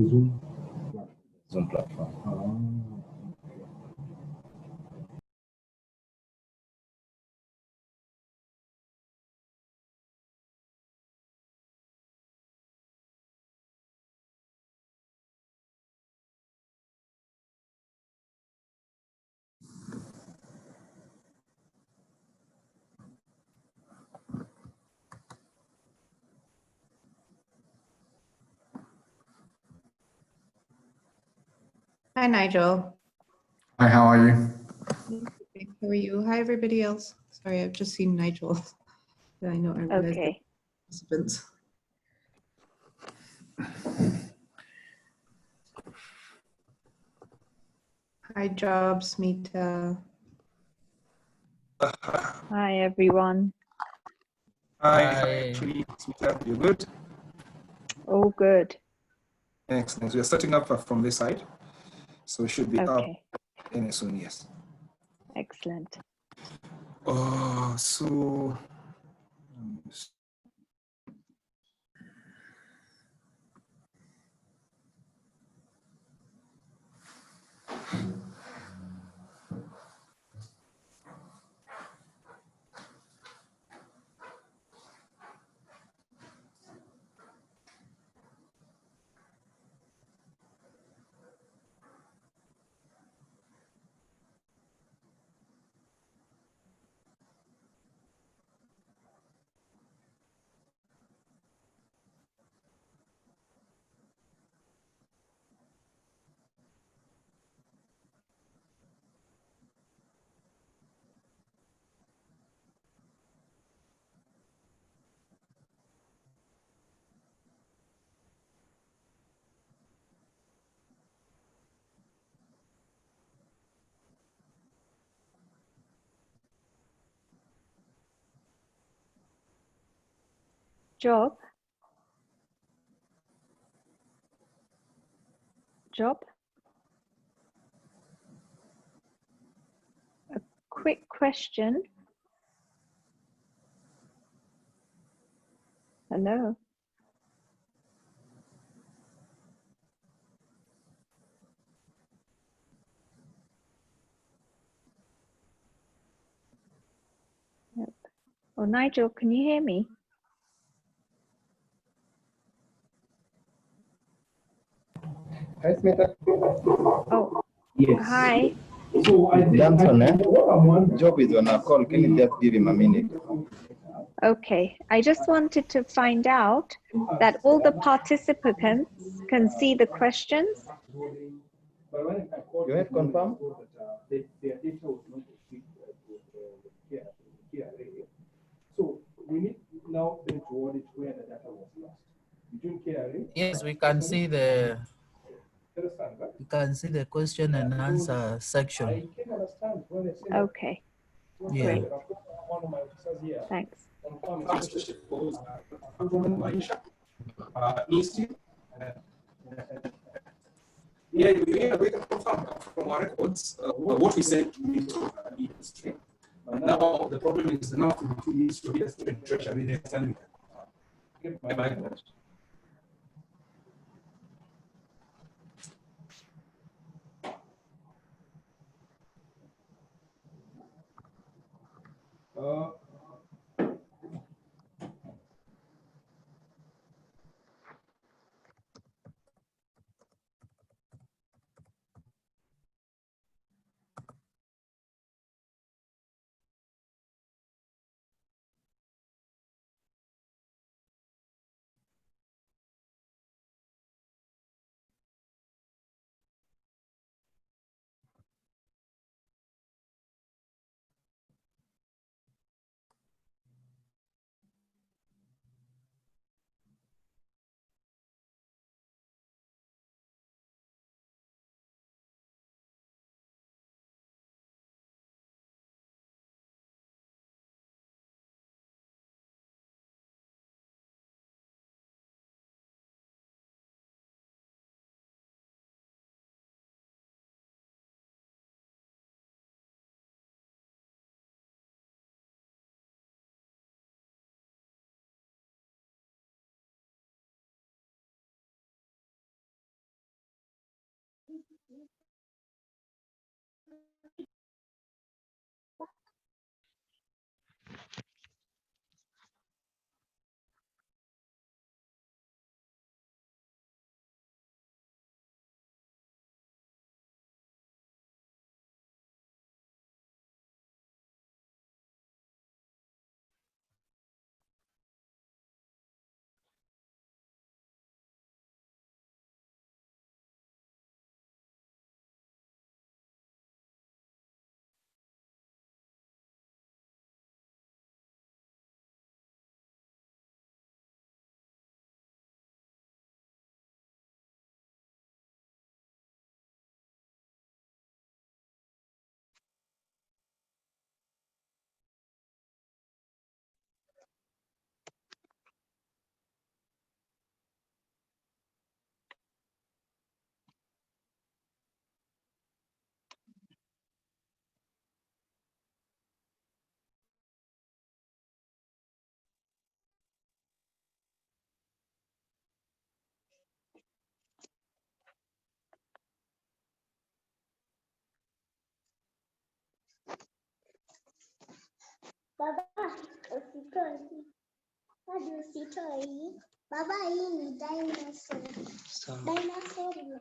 Zoom. Zoom platform. Hi, Nigel. Hi, how are you? How are you? Hi, everybody else. Sorry, I've just seen Nigel. I know I realized Okay. participants. Hi, Jobs, Mita. Hi, everyone. Hi, Smita, you good? All good. Excellent. We are starting up from this side, so it should be up Okay. any soon. Yes. Excellent. So Job? A quick question. Hello? Yep. Oh, Nigel, can you hear me? Hi, Smita. Oh, Yes. hi. So I think Danson, what I want Job is on a call. Can you just give him a minute? Okay. I just wanted to find out that all the participants can see the questions. You have confirmed? So we need now to audit where the data was lost. Between KRA, Yes, we can see the question and answer section. I can understand when they say Okay. Yeah. Great. one of my officers here. Thanks. yeah, we can confirm from our records what we said to be history. But now the problem is now to needs to be a student treasury. They send my Baba, hii ni dinosaur. Dinosaur ni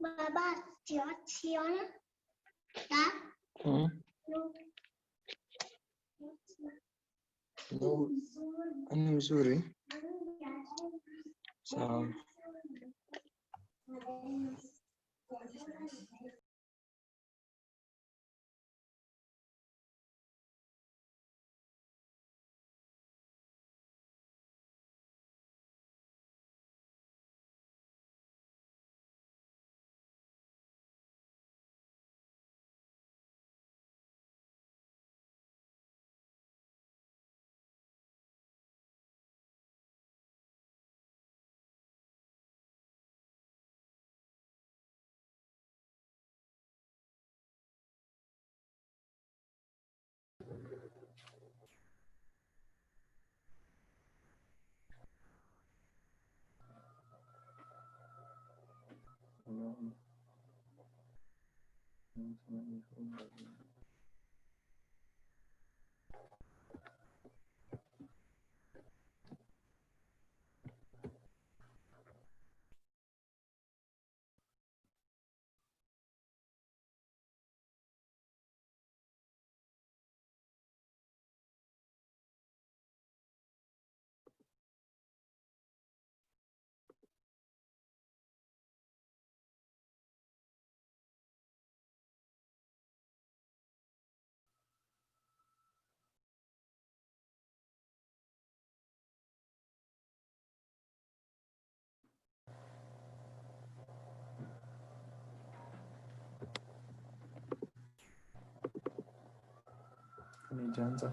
Baba, siona. Ni mzuri. Sawa. Nijaanza.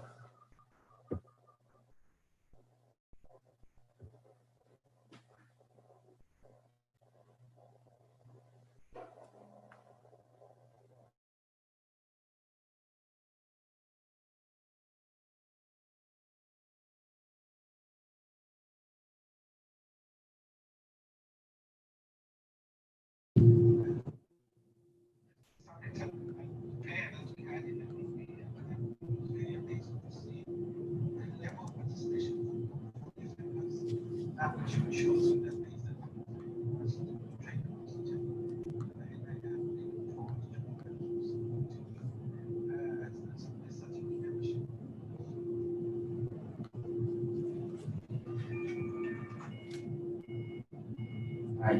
Hello?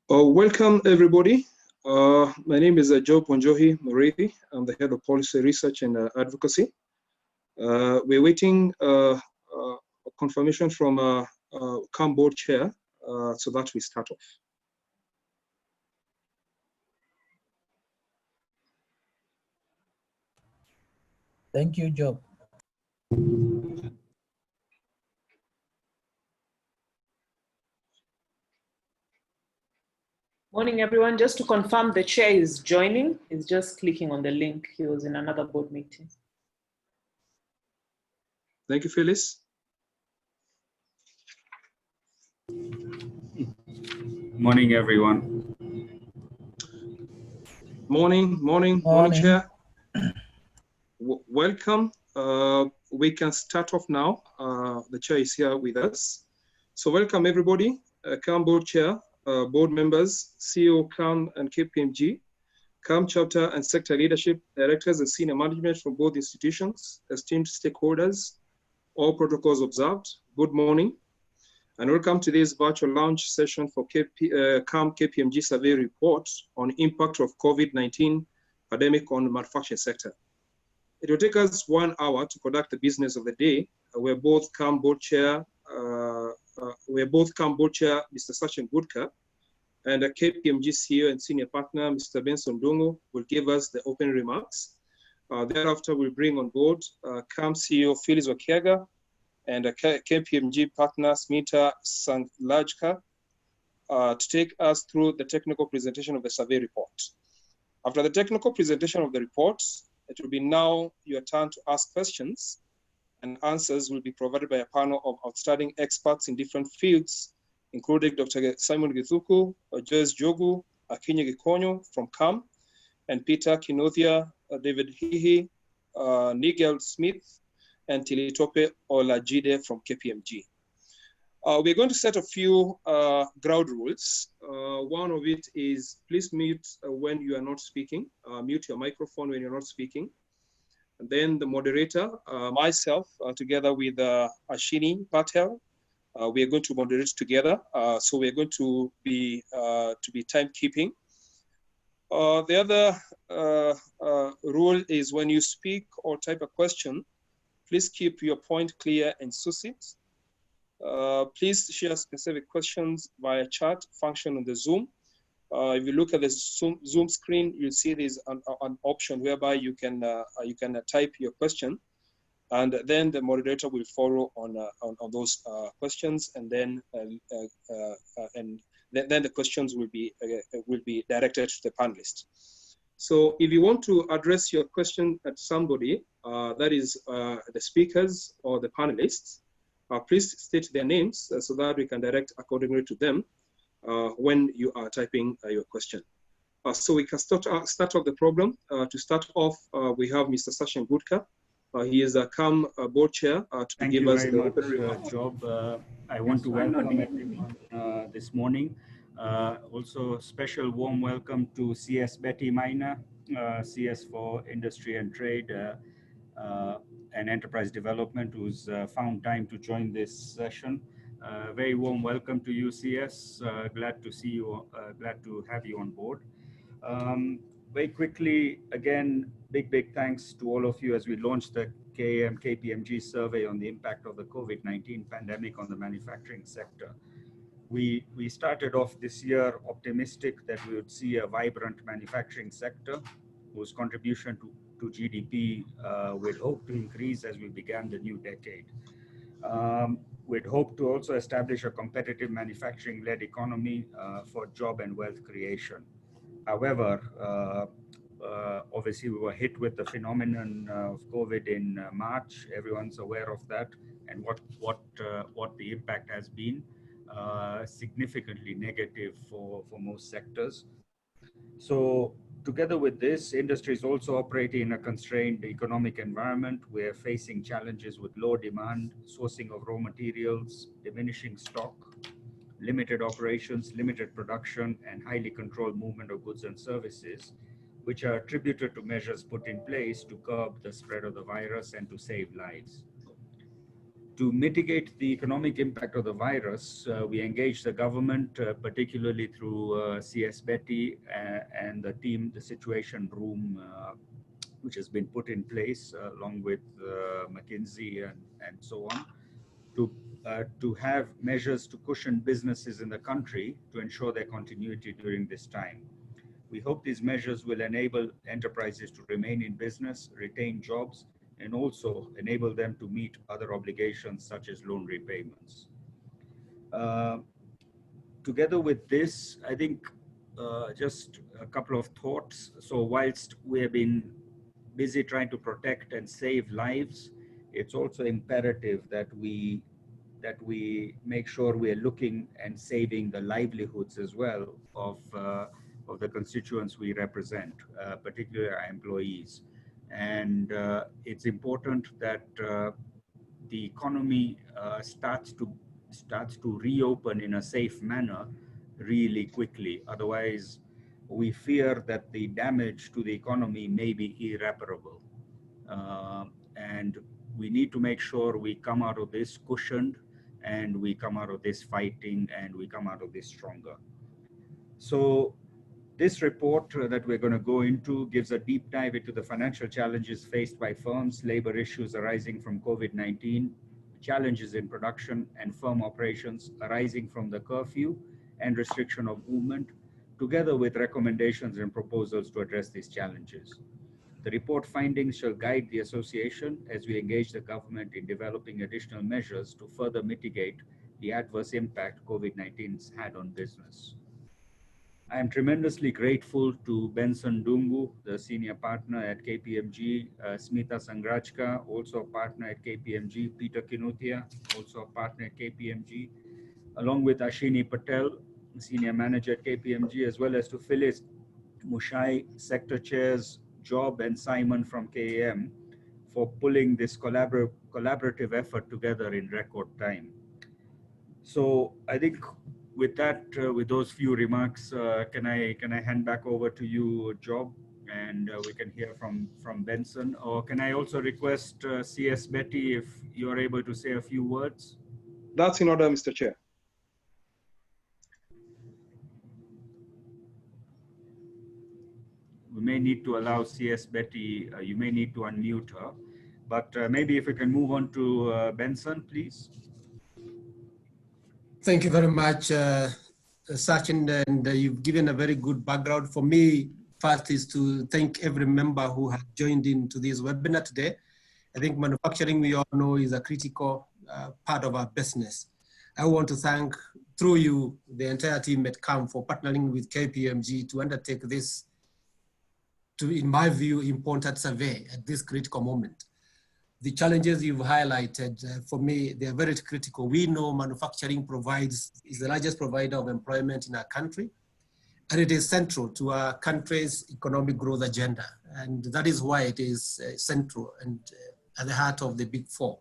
Welcome, everybody. My name is Joe Ponjohi Murithi. I'm the head of policy research and advocacy. We're waiting confirmation from KAM board chair so that we start off. Thank you, Job. Morning, everyone. Just to confirm, the chair is joining. He's just clicking on the link. He was in another board meeting. Thank you, Phyllis. Morning, everyone. Morning, Chair. Welcome. We can start off now. The chair is here with us. So welcome, everybody. KAM board chair, board members, CEO KAM and KPMG, KAM chapter and sector leadership, directors and senior management from both institutions, esteemed stakeholders, all protocols observed. Good morning, and welcome to this virtual launch session for KAM KPMG survey report on impact of COVID-19 pandemic on manufacturing sector. It will take us 1 hour to conduct the business of the day. We're both KAM board chair, Mr. Sachin Gudka, and KPMG CEO and senior partner, Mr. Benson Dongo, will give us the opening remarks. Thereafter, we'll bring on board KAM CEO Phyllis Wakiaga and KPMG partner Smita Sanglajka to take us through the technical presentation of the survey report. After the technical presentation of the report, it will be now your turn to ask questions, and answers will be provided by a panel of outstanding experts in different fields, including Dr. Simon Githuku, Joyce Jogu, Akinyi Gikonyo from KAM, and Peter Kinothia, David Hihi, Nigel Smith, and Tilitope Olajide from KPMG. We're going to set a few ground rules. One of it is please mute when you are not speaking, mute your microphone when you're not speaking. And then the moderator, myself, together with Ashini Patel, we are going to moderate together. So we're going to be timekeeping. The other rule is when you speak or type a question, please keep your point clear and succinct. Please share specific questions via chat function on the Zoom. If you look at the Zoom screen, you'll see there's an option whereby you can type your question, and then the moderator will follow on those questions, and then the questions will be directed to the panelists. So if you want to address your question at somebody, that is the speakers or the panelists, please state their names so that we can direct accordingly to them when you are typing your question. So we can start off the program. To start off, we have Mr. Sachin Gudka. He is a KAM board chair to give us the opening remarks. Job. I want to welcome everyone this morning. Also, special warm welcome to CS Betty Minor, CS for Industry and Trade and Enterprise Development, who's found time to join this session. Very warm welcome to you, CS. Glad to see you. Glad to have you on board. very quickly, again, big thanks to all of you as we launched the KAM KPMG survey on the impact of the COVID-19 pandemic on the manufacturing sector. We started off this year optimistic that we would see a vibrant manufacturing sector whose contribution to GDP we'd hope to increase as we began the new decade. We'd hope to also establish a competitive manufacturing-led economy for job and wealth creation. However, obviously we were hit with the phenomenon of COVID in March. Everyone's aware of that and what the impact has been. Significantly negative for most sectors. So together with this, industry is also operating in a constrained economic environment. We're facing challenges with low demand, sourcing of raw materials, diminishing stock, limited operations, limited production, and highly controlled movement of goods and services, which are attributed to measures put in place to curb the spread of the virus and to save lives. To mitigate the economic impact of the virus, we engaged the government, particularly through CS Betty and the team, the Situation Room, which has been put in place along with McKinsey and so on, to have measures to cushion businesses in the country to ensure their continuity during this time. We hope these measures will enable enterprises to remain in business, retain jobs, and also enable them to meet other obligations such as loan repayments. Together with this, I think just a couple of thoughts. So whilst we have been busy trying to protect and save lives, it's also imperative that we make sure we are looking and saving the livelihoods as well of the constituents we represent, particularly our employees. And it's important that the economy starts to reopen in a safe manner really quickly. Otherwise, we fear that the damage to the economy may be irreparable. And we need to make sure we come out of this cushioned, and we come out of this fighting, and we come out of this stronger. So this report that we're going to go into gives a deep dive into the financial challenges faced by firms, labor issues arising from COVID-19, challenges in production and firm operations arising from the curfew and restriction of movement, together with recommendations and proposals to address these challenges. The report findings shall guide the association as we engage the government in developing additional measures to further mitigate the adverse impact COVID-19 has had on business. I am tremendously grateful to Benson Dungu, the senior partner at KPMG, Smita Sangrachka, also a partner at KPMG, Peter Kinuthia, also a partner at KPMG, along with Ashini Patel, senior manager at KPMG, as well as to Phyllis Mushai, sector chairs, Job and Simon from KAM, for pulling this collaborative effort together in record time. So I think with that, with those few remarks, can I hand back over to you, Job, and we can hear from Benson, or can I also request CS Betty if you are able to say a few words? That's in order, Mr. Chair. We may need to allow CS Betty, you may need to unmute her, but maybe if we can move on to Benson, please. Thank you very much, Sachin, and you've given a very good background. For me, first is to thank every member who has joined into this webinar today. I think manufacturing, we all know, is a critical part of our business. I want to thank, through you, the entire team at KAM for partnering with KPMG to undertake this, in my view, important survey at this critical moment. The challenges you've highlighted, for me, they are very critical. We know manufacturing is the largest provider of employment in our country, and it is central to our country's economic growth agenda. And that is why it is central and at the heart of the Big Four.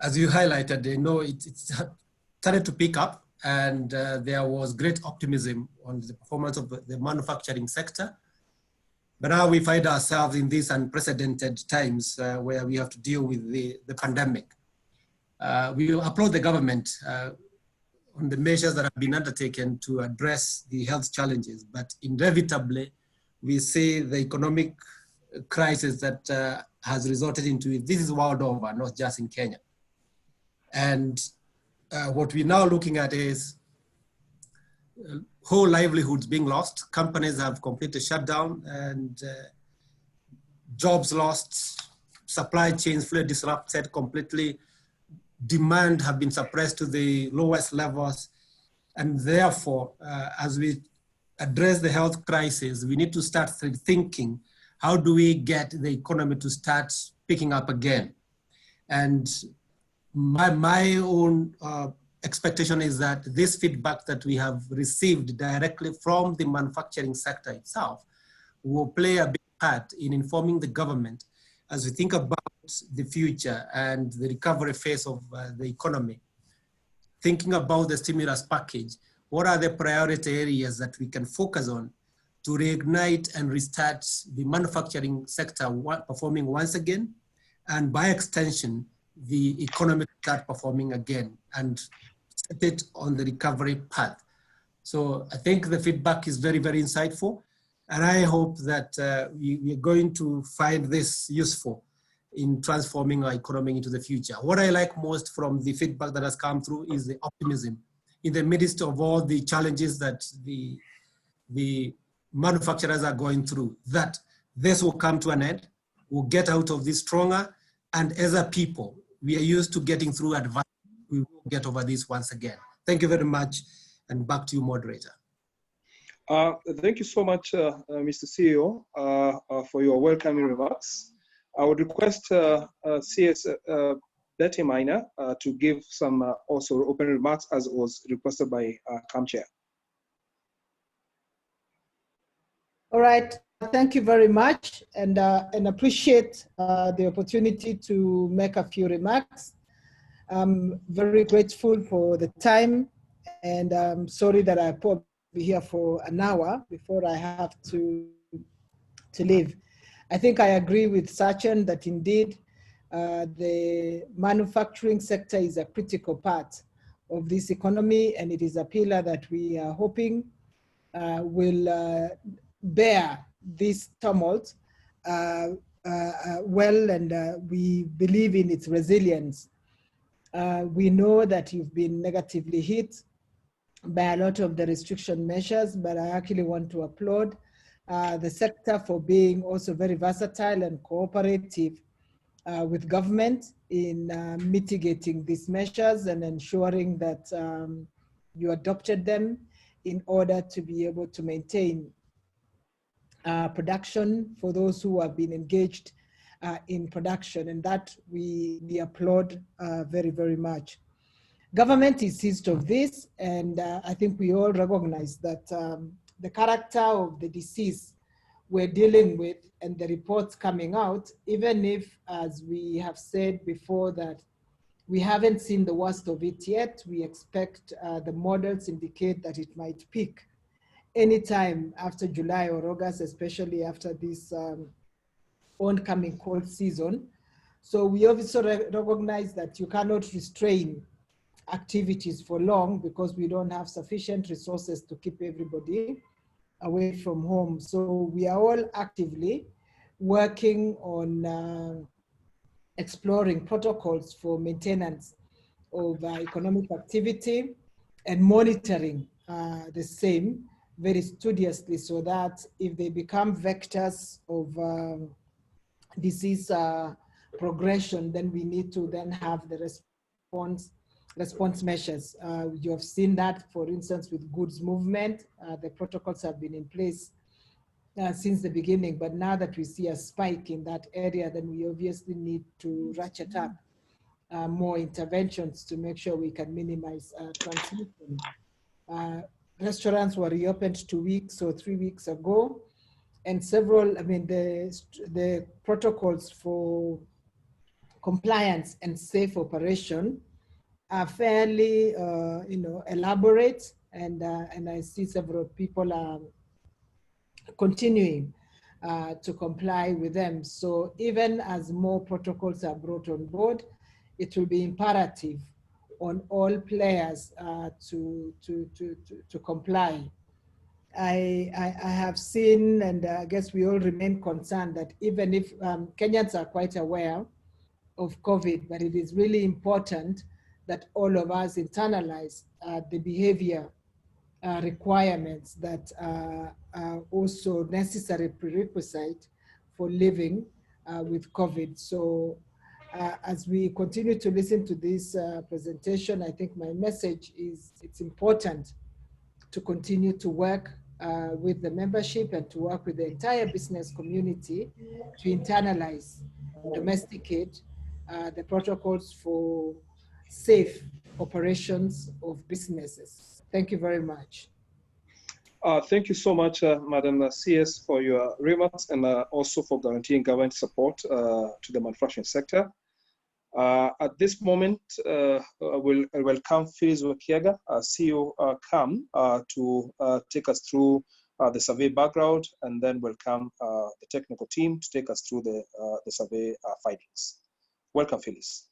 As you highlighted, it started to pick up, and there was great optimism on the performance of the manufacturing sector. But now we find ourselves in these unprecedented times where we have to deal with the pandemic. We applaud the government on the measures that have been undertaken to address the health challenges, but inevitably we see the economic crisis that has resulted into it. This is world over, not just in Kenya. And what we're now looking at is whole livelihoods being lost. Companies have completely shut down, and jobs lost, supply chains fully disrupted completely, demand have been suppressed to the lowest levels. And therefore, as we address the health crisis, we need to start thinking, how do we get the economy to start picking up again? And my own expectation is that this feedback that we have received directly from the manufacturing sector itself will play a big part in informing the government as we think about the future and the recovery phase of the economy. Thinking about the stimulus package, what are the priority areas that we can focus on to reignite and restart the manufacturing sector performing once again, and by extension, the economy start performing again and set it on the recovery path. So I think the feedback is very, very insightful. And I hope that we are going to find this useful in transforming our economy into the future. What I like most from the feedback that has come through is the optimism in the midst of all the challenges that the manufacturers are going through, that this will come to an end, we'll get out of this stronger, and as a people, we are used to getting through adversity. We will get over this once again. Thank you very much, and back to you, moderator. Thank you so much, Mr. CEO, for your welcoming remarks. I would request CS Betty Minor to give some also opening remarks as was requested by KAM Chair. All right, thank you very much, and appreciate the opportunity to make a few remarks. I'm very grateful for the time, and I'm sorry that I probably be here for an hour before I have to leave. I think I agree with Sachin that indeed the manufacturing sector is a critical part of this economy, and it is a pillar that we are hoping will bear this tumult well, and we believe in its resilience. We know that you've been negatively hit by a lot of the restriction measures, but I actually want to applaud the sector for being also very versatile and cooperative with government in mitigating these measures and ensuring that you adopted them in order to be able to maintain production for those who have been engaged in production, and that we applaud very, very much. Government is seized of this, and I think we all recognize that the character of the disease we're dealing with and the reports coming out, even if, as we have said before, that we haven't seen the worst of it yet, we expect the models indicate that it might peak anytime after July or August, especially after this oncoming cold season. So we also recognize that you cannot restrain activities for long because we don't have sufficient resources to keep everybody away from home. So we are all actively working on exploring protocols for maintenance of economic activity and monitoring the same very studiously, so that if they become vectors of disease progression, then we need to then have the response measures. You have seen that, for instance, with goods movement. The protocols have been in place since the beginning, but now that we see a spike in that area, then we obviously need to ratchet up more interventions to make sure we can minimize transmission. Restaurants were reopened 2 weeks or 3 weeks ago, and several, I mean, the protocols for compliance and safe operation are fairly, elaborate, and I see several people are continuing to comply with them. So even as more protocols are brought on board, it will be imperative on all players to comply. I have seen, and I guess we all remain concerned that even if Kenyans are quite aware of COVID, but it is really important that all of us internalize the behavior requirements that are also necessary prerequisite for living with COVID. So as we continue to listen to this presentation, I think my message is it's important to continue to work with the membership and to work with the entire business community to internalize, domesticate the protocols for safe operations of businesses. Thank you very much. Thank you so much, Madam CS, for your remarks and also for guaranteeing government support to the manufacturing sector. At this moment, we'll welcome Phyllis Wakiaga, CEO KAM, to take us through the survey background, and then welcome the technical team to take us through the survey findings. Welcome, Phyllis.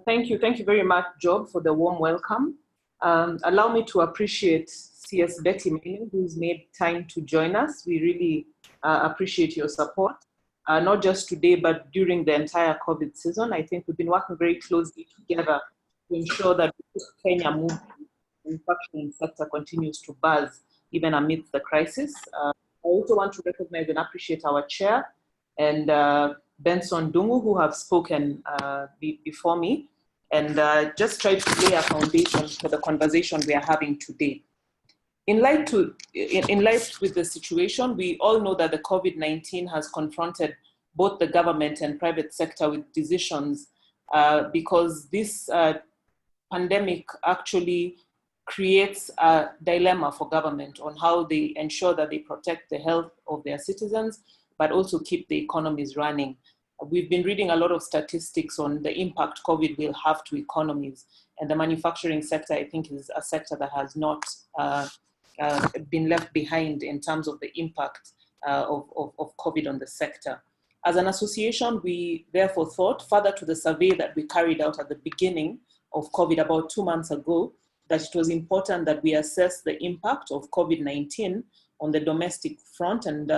Thank you very much, Job, for the warm welcome. Allow me to appreciate CS Betty Maina, who's made time to join us. We really appreciate your support. Not just today, but during the entire COVID season. I think we've been working very closely together to ensure that Kenya manufacturing sector continues to buzz even amidst the crisis. I also want to recognize and appreciate our chair and Benson Dungu, who have spoken before me, and just try to lay a foundation for the conversation we are having today. In light with the situation, we all know that the COVID-19 has confronted both the government and private sector with decisions because this pandemic actually creates a dilemma for government on how they ensure that they protect the health of their citizens, but also keep the economies running. We've been reading a lot of statistics on the impact COVID will have to economies, and the manufacturing sector, I think, is a sector that has not been left behind in terms of the impact of COVID on the sector. As an association, we therefore thought, further to the survey that we carried out at the beginning of COVID about 2 months ago, that it was important that we assess the impact of COVID-19 on the domestic front and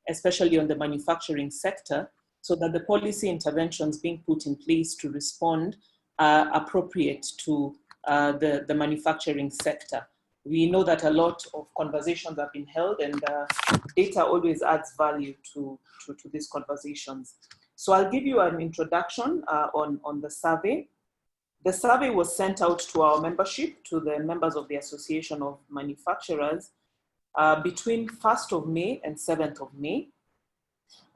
especially on the manufacturing sector, so that the policy interventions being put in place to respond are appropriate to the manufacturing sector. We know that a lot of conversations have been held, and data always adds value to these conversations. So I'll give you an introduction on the survey. The survey was sent out to our membership, to the members of the Association of Manufacturers, between 1st of May and 7th of May.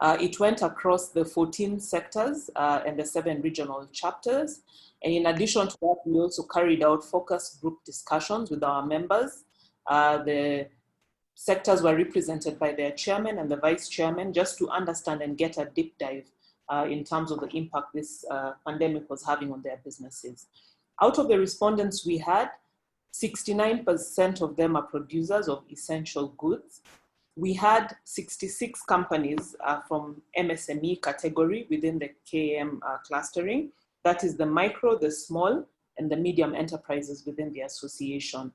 It went across the 14 sectors and the 7 regional chapters. And in addition to that, we also carried out focus group discussions with our members. The sectors were represented by their chairman and the vice chairman, just to understand and get a deep dive in terms of the impact this pandemic was having on their businesses. Out of the respondents we had, 69% of them are producers of essential goods. We had 66 companies from MSME category within the KAM clustering. That is the micro, the small, and the medium enterprises within the association.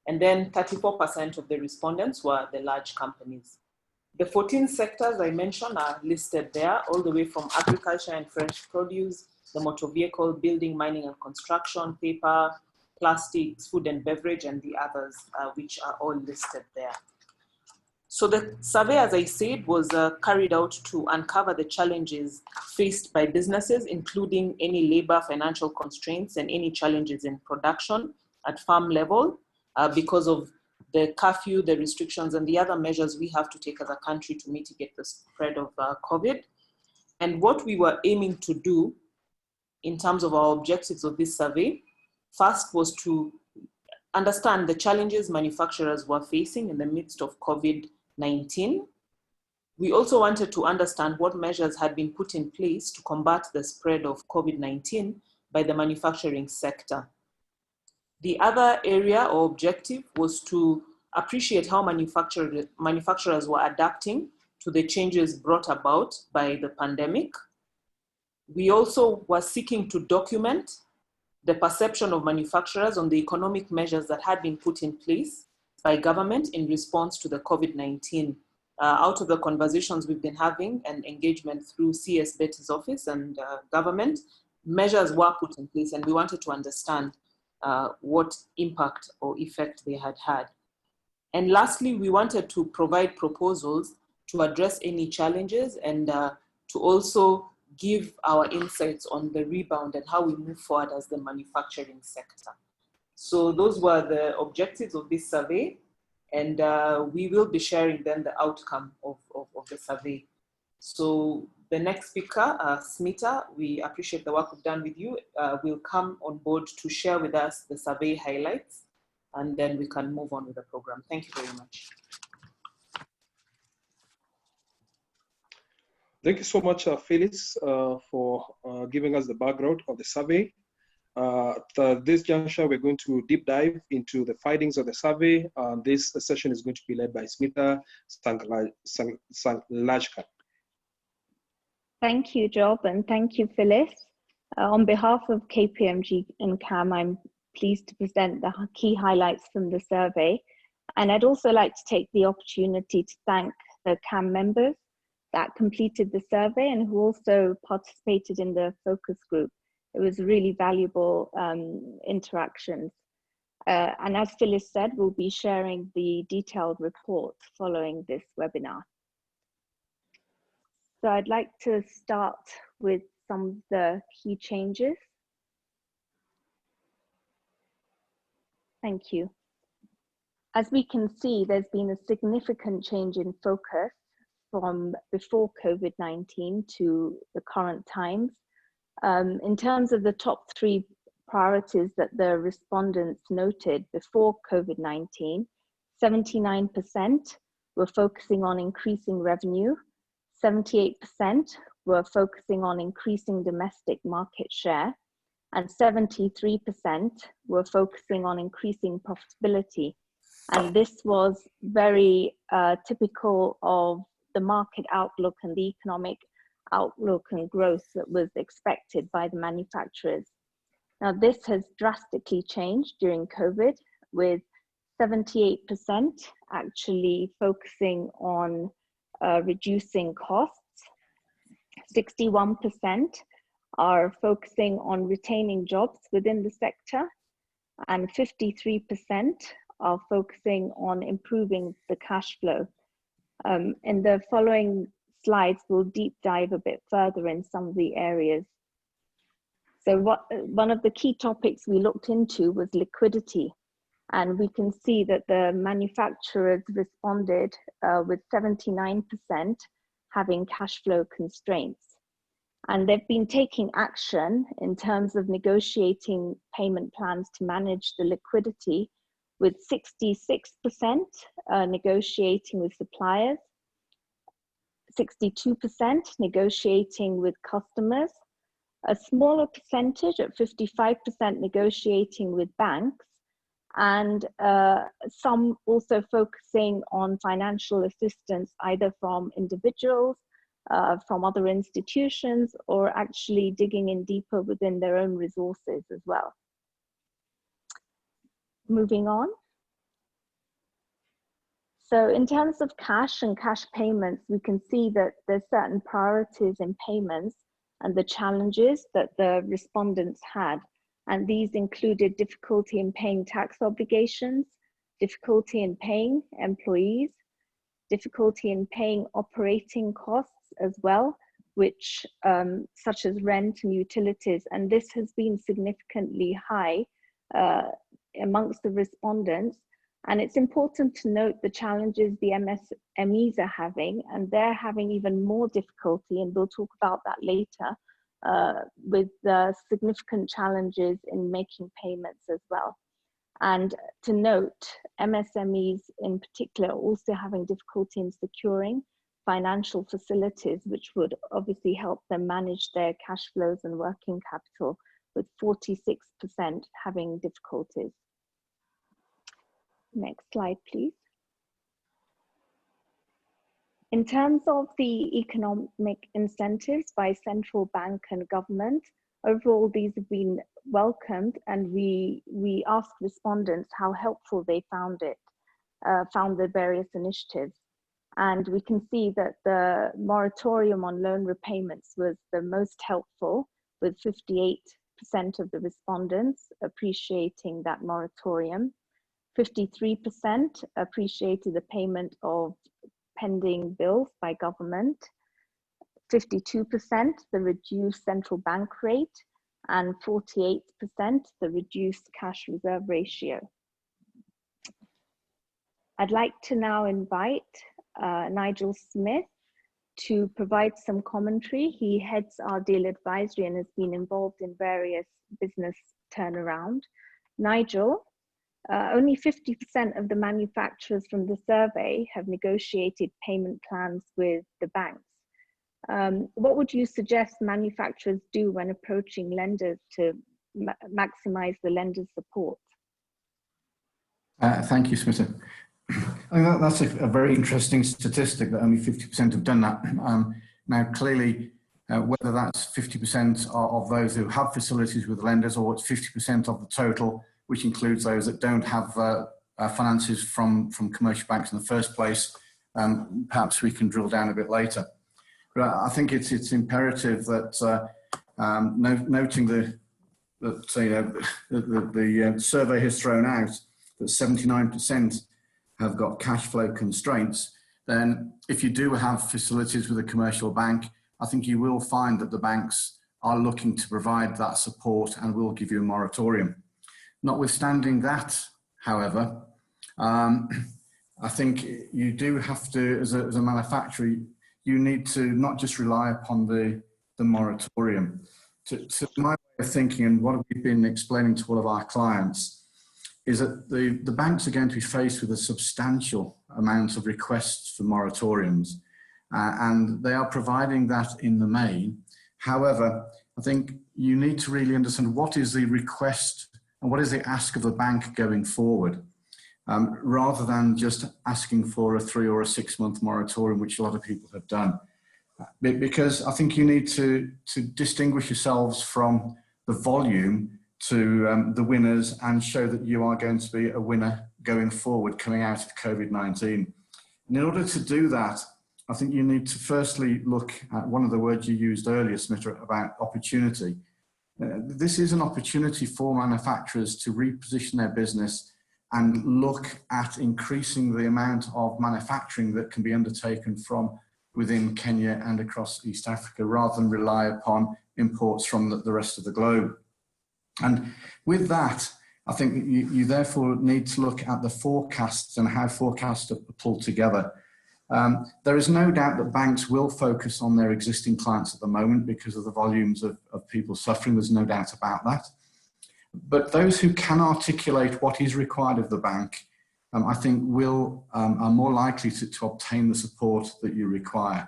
And then 34% of the respondents were the large companies. The 14 sectors I mentioned are listed there, all the way from agriculture and fresh produce, the motor vehicle, building, mining and construction, paper, plastics, food and beverage, and the others, which are all listed there. So the survey, as I said, was carried out to uncover the challenges faced by businesses, including any labor, financial constraints, and any challenges in production at farm level because of the curfew, the restrictions, and the other measures we have to take as a country to mitigate the spread of COVID. And what we were aiming to do in terms of our objectives of this survey, first was to understand the challenges manufacturers were facing in the midst of COVID-19. We also wanted to understand what measures had been put in place to combat the spread of COVID-19 by the manufacturing sector. The other area or objective was to appreciate how manufacturers were adapting to the changes brought about by the pandemic. We also were seeking to document the perception of manufacturers on the economic measures that had been put in place by government in response to the COVID-19. Out of the conversations we've been having and engagement through CS Betty's office and government, measures were put in place, and we wanted to understand what impact or effect they had had. And lastly, we wanted to provide proposals to address any challenges and to also give our insights on the rebound and how we move forward as the manufacturing sector. So those were the objectives of this survey, and we will be sharing then the outcome of the survey. So the next speaker, Smita, we appreciate the work we've done with you, will come on board to share with us the survey highlights, and then we can move on with the program. Thank you very much. Thank you so much, Phyllis, for giving us the background of the survey. At this juncture, we're going to deep dive into the findings of the survey. This session is going to be led by Smita Sanglajka. Thank you, Job, and thank you, Phyllis. On behalf of KPMG and KAM, I'm pleased to present the key highlights from the survey. And I'd also like to take the opportunity to thank the KAM members that completed the survey and who also participated in the focus group. It was really valuable interactions. And as Phyllis said, we'll be sharing the detailed report following this webinar. So I'd like to start with some of the key changes. Thank you. As we can see, there's been a significant change in focus from before COVID-19 to the current times. In terms of the top 3 priorities that the respondents noted before COVID-19, 79% were focusing on increasing revenue, 78% were focusing on increasing domestic market share, and 73% were focusing on increasing profitability. And this was very typical of the market outlook and the economic outlook and growth that was expected by the manufacturers. Now, this has drastically changed during COVID, with 78% actually focusing on reducing costs, 61% are focusing on retaining jobs within the sector, and 53% are focusing on improving the cash flow. In the following slides, we'll deep dive a bit further in some of the areas. So one of the key topics we looked into was liquidity. And we can see that the manufacturers responded with 79% having cash flow constraints. And they've been taking action in terms of negotiating payment plans to manage the liquidity, with 66% negotiating with suppliers, 62% negotiating with customers, a smaller percentage at 55% negotiating with banks, and some also focusing on financial assistance, either from individuals, from other institutions, or actually digging in deeper within their own resources as well. Moving on. So in terms of cash and cash payments, we can see that there's certain priorities in payments and the challenges that the respondents had. And these included difficulty in paying tax obligations, difficulty in paying employees, difficulty in paying operating costs as well, which such as rent and utilities. And this has been significantly high amongst the respondents. And it's important to note the challenges the MSMEs are having, and they're having even more difficulty, and we'll talk about that later, with the significant challenges in making payments as well. And to note, MSMEs in particular are also having difficulty in securing financial facilities, which would obviously help them manage their cash flows and working capital, with 46% having difficulties. Next slide, please. In terms of the economic incentives by central bank and government, overall these have been welcomed, and we asked respondents how helpful they found it. founded various initiatives. And we can see that the moratorium on loan repayments was the most helpful, with 58% of the respondents appreciating that moratorium. 53% appreciated the payment of pending bills by government. 52% the reduced central bank rate, and 48% the reduced cash reserve ratio. I'd like to now invite Nigel Smith to provide some commentary. He heads our deal advisory and has been involved in various business turnaround. Nigel, only 50% of the manufacturers from the survey have negotiated payment plans with the banks. What would you suggest manufacturers do when approaching lenders to maximize the lender's support? Thank you, Smita. I think that's a very interesting statistic that only 50% have done that. Now, clearly, whether that's 50% of those who have facilities with lenders, or it's 50% of the total, which includes those that don't have finances from commercial banks in the first place, perhaps we can drill down a bit later. But I think it's imperative that noting the survey has thrown out that 79% have got cash flow constraints, then if you do have facilities with a commercial bank, I think you will find that the banks are looking to provide that support and will give you a moratorium. Notwithstanding that, however, I think you do have to, as a manufacturer, you need to not just rely upon the moratorium. To my way of thinking, and what we've been explaining to all of our clients, is that the banks are going to be faced with a substantial amount of requests for moratoriums, and they are providing that in the main. However, I think you need to really understand what is the request and what is the ask of the bank going forward, rather than just asking for a 3 or a 6 month moratorium, which a lot of people have done. Because I think you need to distinguish yourselves from the volume to the winners and show that you are going to be a winner going forward coming out of COVID-19. And in order to do that, I think you need to firstly look at one of the words you used earlier, Smita, about opportunity. This is an opportunity for manufacturers to reposition their business and look at increasing the amount of manufacturing that can be undertaken from within Kenya and across East Africa, rather than rely upon imports from the rest of the globe. And with that, I think you therefore need to look at the forecasts and how forecasts are pulled together. There is no doubt that banks will focus on their existing clients at the moment because of the volumes of people suffering. There's no doubt about that. But those who can articulate what is required of the bank, I think are more likely to obtain the support that you require.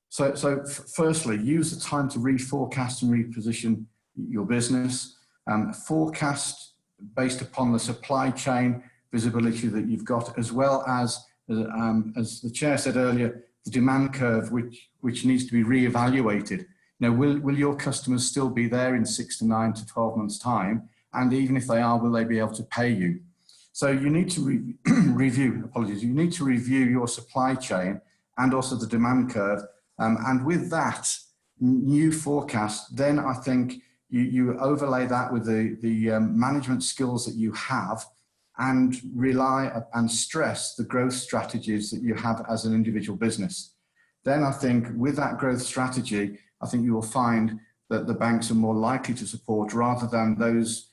So firstly, use the time to reforecast and reposition your business. Forecast based upon the supply chain visibility that you've got, as well as the chair said earlier, the demand curve, which needs to be reevaluated. You know, will your customers still be there in 6 to 9 to 12 months' time? And even if they are, will they be able to pay you? So you need to you need to review your supply chain and also the demand curve. And with that new forecast, then I think you overlay that with the management skills that you have, and rely and stress the growth strategies that you have as an individual business. Then I think with that growth strategy, I think you will find that the banks are more likely to support, rather than those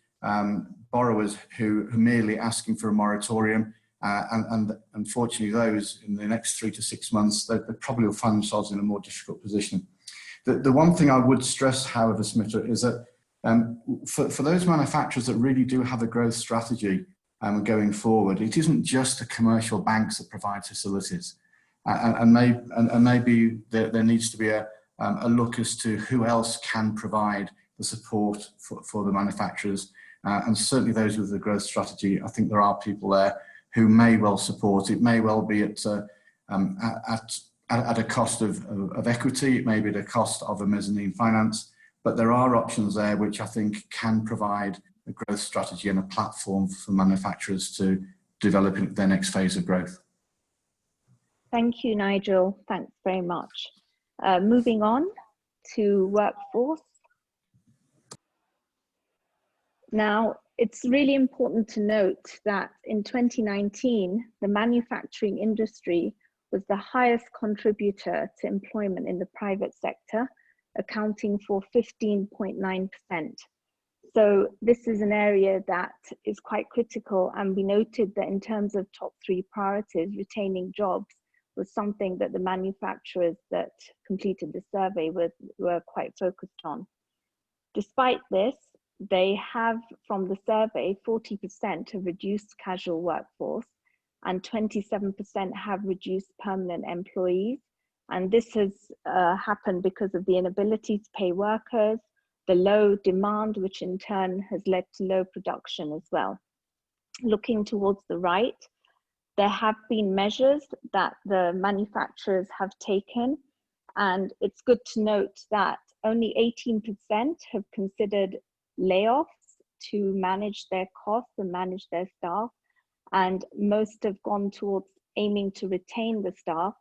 borrowers who are merely asking for a moratorium. And unfortunately, those in the next 3 to 6 months, they probably will find themselves in a more difficult position. The one thing I would stress, however, Smita, is that for those manufacturers that really do have a growth strategy going forward, it isn't just the commercial banks that provide facilities. And maybe there needs to be a look as to who else can provide the support for the manufacturers. And certainly those with the growth strategy, I think there are people there who may well support. It may well be at a cost of equity, it may be at a cost of a mezzanine finance, but there are options there which I think can provide a growth strategy and a platform for manufacturers to developing their next phase of growth. Thank you, Nigel. Thanks very much. Moving on to workforce. Now, it's really important to note that in 2019, the manufacturing industry was the highest contributor to employment in the private sector, accounting for 15.9%. So this is an area that is quite critical, and we noted that in terms of top 3 priorities, retaining jobs was something that the manufacturers that completed the survey were quite focused on. Despite this, they have, from the survey, 40% have reduced casual workforce and 27% have reduced permanent employees. And this has happened because of the inability to pay workers, the low demand, which in turn has led to low production as well. Looking towards the right, there have been measures that the manufacturers have taken, and it's good to note that only 18% have considered layoffs to manage their costs and manage their staff, and most have gone towards aiming to retain the staff,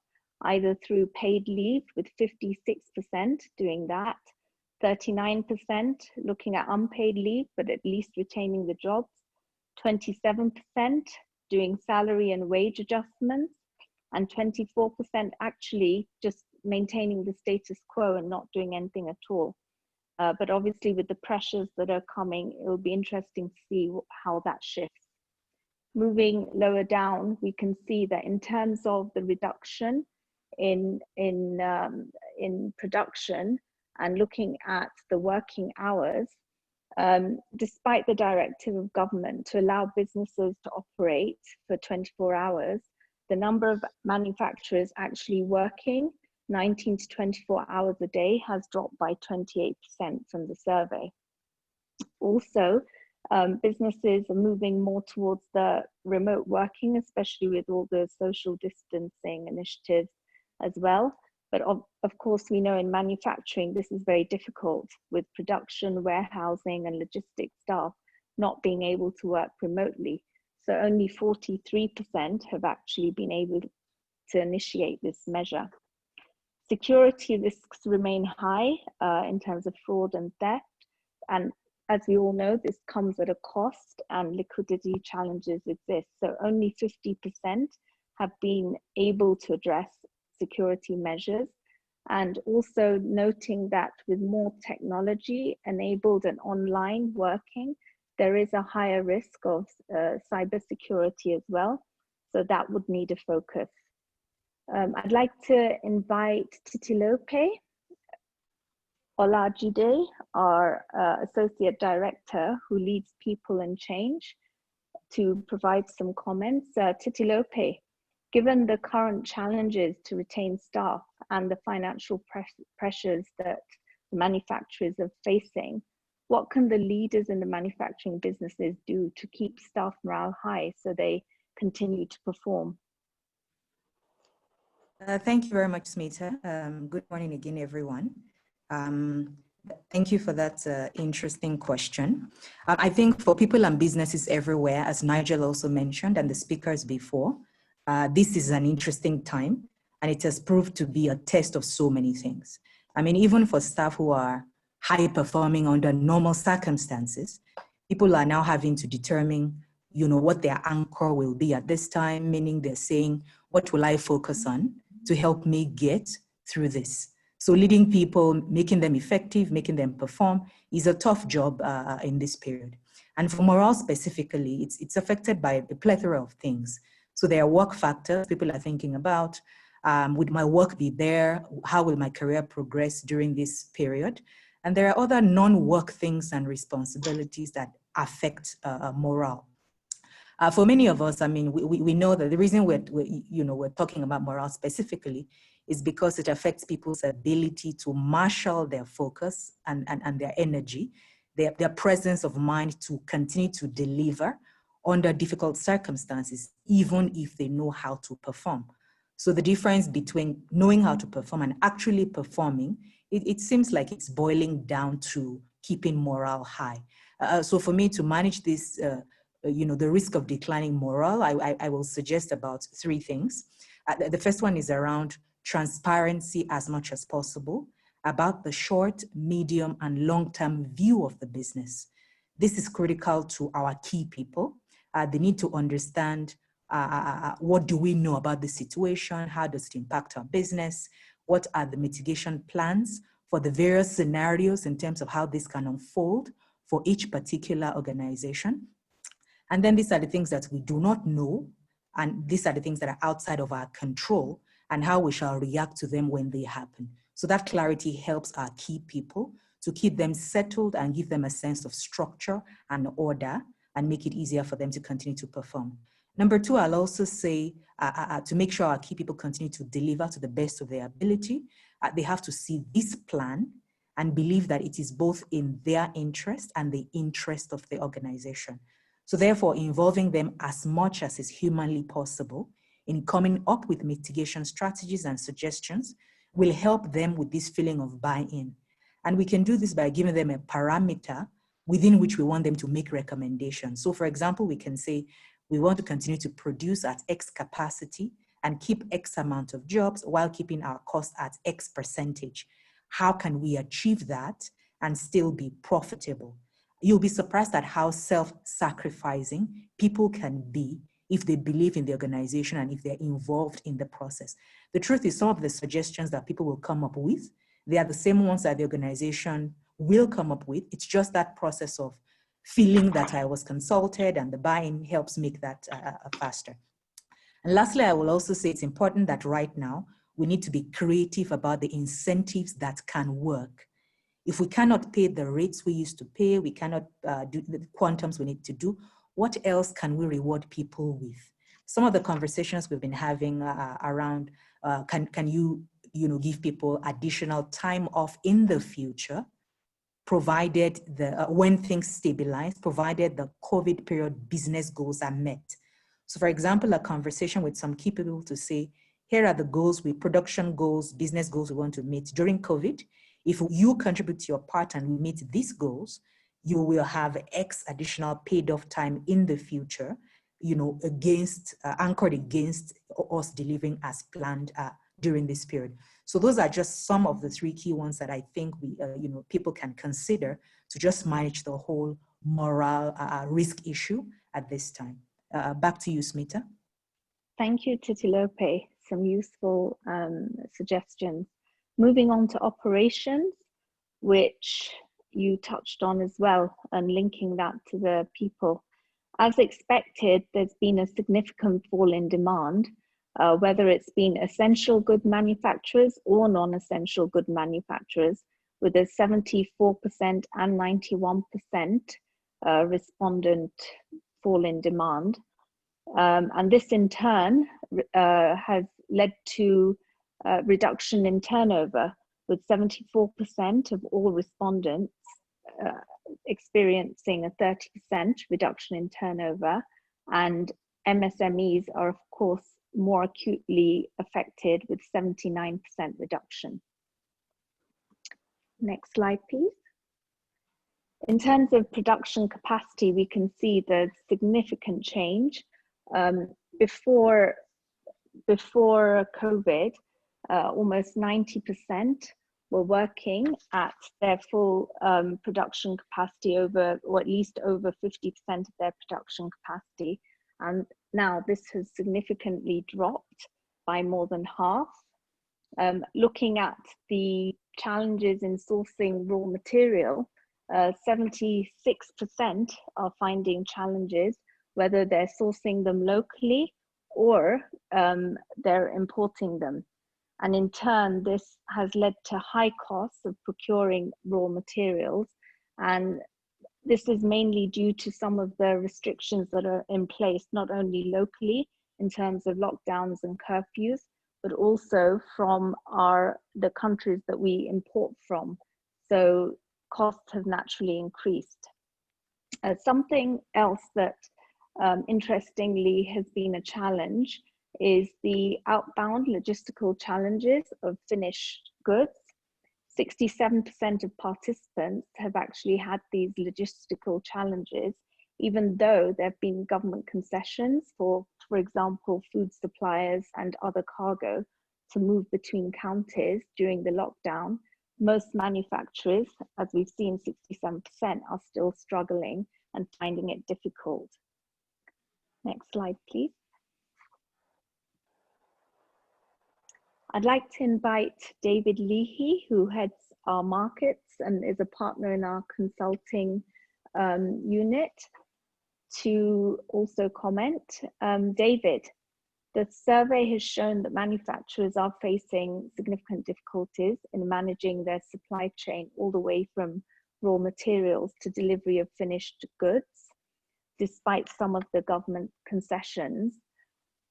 either through paid leave, with 56% doing that, 39% looking at unpaid leave, but at least retaining the jobs, 27% doing salary and wage adjustments, and 24% actually just maintaining the status quo and not doing anything at all. But obviously with the pressures that are coming, it will be interesting to see how that shifts. Moving lower down, we can see that in terms of the reduction in production and looking at the working hours, despite the directive of government to allow businesses to operate for 24 hours, the number of manufacturers actually working 19 to 24 hours a day has dropped by 28% from the survey. Also, businesses are moving more towards the remote working, especially with all the social distancing initiatives as well. But of course, we know in manufacturing, this is very difficult with production, warehousing, and logistics staff not being able to work remotely. So only 43% have actually been able to initiate this measure. Security risks remain high in terms of fraud and theft. And as we all know, this comes at a cost and liquidity challenges exist. So only 50% have been able to address security measures. And also noting that with more technology enabled and online working, there is a higher risk of cybersecurity as well. So that would need a focus. I'd like to invite Titilope Olajide, our Associate Director who leads People and Change, to provide some comments. Titilope, given the current challenges to retain staff and the financial pressures that the manufacturers are facing, what can the leaders in the manufacturing businesses do to keep staff morale high so they continue to perform? Thank you very much, Smita. Good morning again, everyone. Thank you for that interesting question. I think for people and businesses everywhere, as Nigel also mentioned and the speakers before, this is an interesting time, and it has proved to be a test of so many things. I mean, even for staff who are high performing under normal circumstances, people are now having to determine, what their anchor will be at this time, meaning they're saying, what will I focus on to help me get through this? So leading people, making them effective, making them perform is a tough job in this period. And for morale specifically, it's affected by a plethora of things. So there are work factors people are thinking about. Would my work be there? How will my career progress during this period? And there are other non-work things and responsibilities that affect morale. For many of us, I mean, we know that the reason we're talking about morale specifically is because it affects people's ability to marshal their focus and their energy, their presence of mind to continue to deliver under difficult circumstances, even if they know how to perform. So the difference between knowing how to perform and actually performing, it seems like it's boiling down to keeping morale high. So for me to manage this the risk of declining morale, I will suggest about 3 things. The first one is around transparency as much as possible about the short, medium, and long-term view of the business. This is critical to our key people. They need to understand what do we know about the situation? How does it impact our business? What are the mitigation plans for the various scenarios in terms of how this can unfold for each particular organization? And then these are the things that we do not know, and these are the things that are outside of our control, and how we shall react to them when they happen. So that clarity helps our key people to keep them settled and give them a sense of structure and order and make it easier for them to continue to perform. Number 2, I'll also say to make sure our key people continue to deliver to the best of their ability, they have to see this plan and believe that it is both in their interest and the interest of the organization. So therefore, involving them as much as is humanly possible in coming up with mitigation strategies and suggestions will help them with this feeling of buy-in. And we can do this by giving them a parameter within which we want them to make recommendations. So for example, we can say, we want to continue to produce at X capacity and keep X amount of jobs while keeping our costs at X percentage. How can we achieve that and still be profitable? You'll be surprised at how self-sacrificing people can be if they believe in the organization and if they're involved in the process. The truth is, some of the suggestions that people will come up with, they are the same ones that the organization will come up with. It's just that process of feeling that I was consulted, and the buy-in helps make that faster. And lastly, I will also say it's important that right now, we need to be creative about the incentives that can work. If we cannot pay the rates we used to pay, we cannot do the quantums we need to do, what else can we reward people with? Some of the conversations we've been having around, can you give people additional time off in the future, provided when things stabilize, provided the COVID period business goals are met. So for example, a conversation with some key people to say, here are the goals, production goals, business goals we want to meet during COVID. If you contribute your part and we meet these goals, you will have X additional paid off time in the future, anchored against us delivering as planned during this period. So those are just some of the 3 key ones that I think people can consider to just manage the whole morale risk issue at this time. Back to you, Smita. Thank you, Titilope. Some useful suggestions. Moving on to operations, which you touched on as well, and linking that to the people. As expected, there's been a significant fall in demand, whether it's been essential good manufacturers or non-essential good manufacturers, with a 74% and 91% respondent fall in demand. And this in turn has led to reduction in turnover, with 74% of all respondents experiencing a 30% reduction in turnover, and MSMEs are of course more acutely affected with 79% reduction. Next slide, please. In terms of production capacity, we can see the significant change. Before COVID, almost 90% were working at their full production capacity, or at least over 50% of their production capacity. And now this has significantly dropped by more than half. Looking at the challenges in sourcing raw material, 76% are finding challenges, whether they're sourcing them locally or they're importing them. And in turn, this has led to high costs of procuring raw materials. And this is mainly due to some of the restrictions that are in place, not only locally in terms of lockdowns and curfews, but also from the countries that we import from. So costs have naturally increased. Something else that interestingly has been a challenge is the outbound logistical challenges of finished goods. 67% of participants have actually had these logistical challenges even though there have been government concessions for example, food suppliers and other cargo to move between counties during the lockdown. Most manufacturers, as we've seen, 67% are still struggling and finding it difficult. Next slide, please. I'd like to invite David Leahy, who heads our markets and is a partner in our consulting unit, to also comment. David, the survey has shown that manufacturers are facing significant difficulties in managing their supply chain all the way from raw materials to delivery of finished goods, despite some of the government concessions.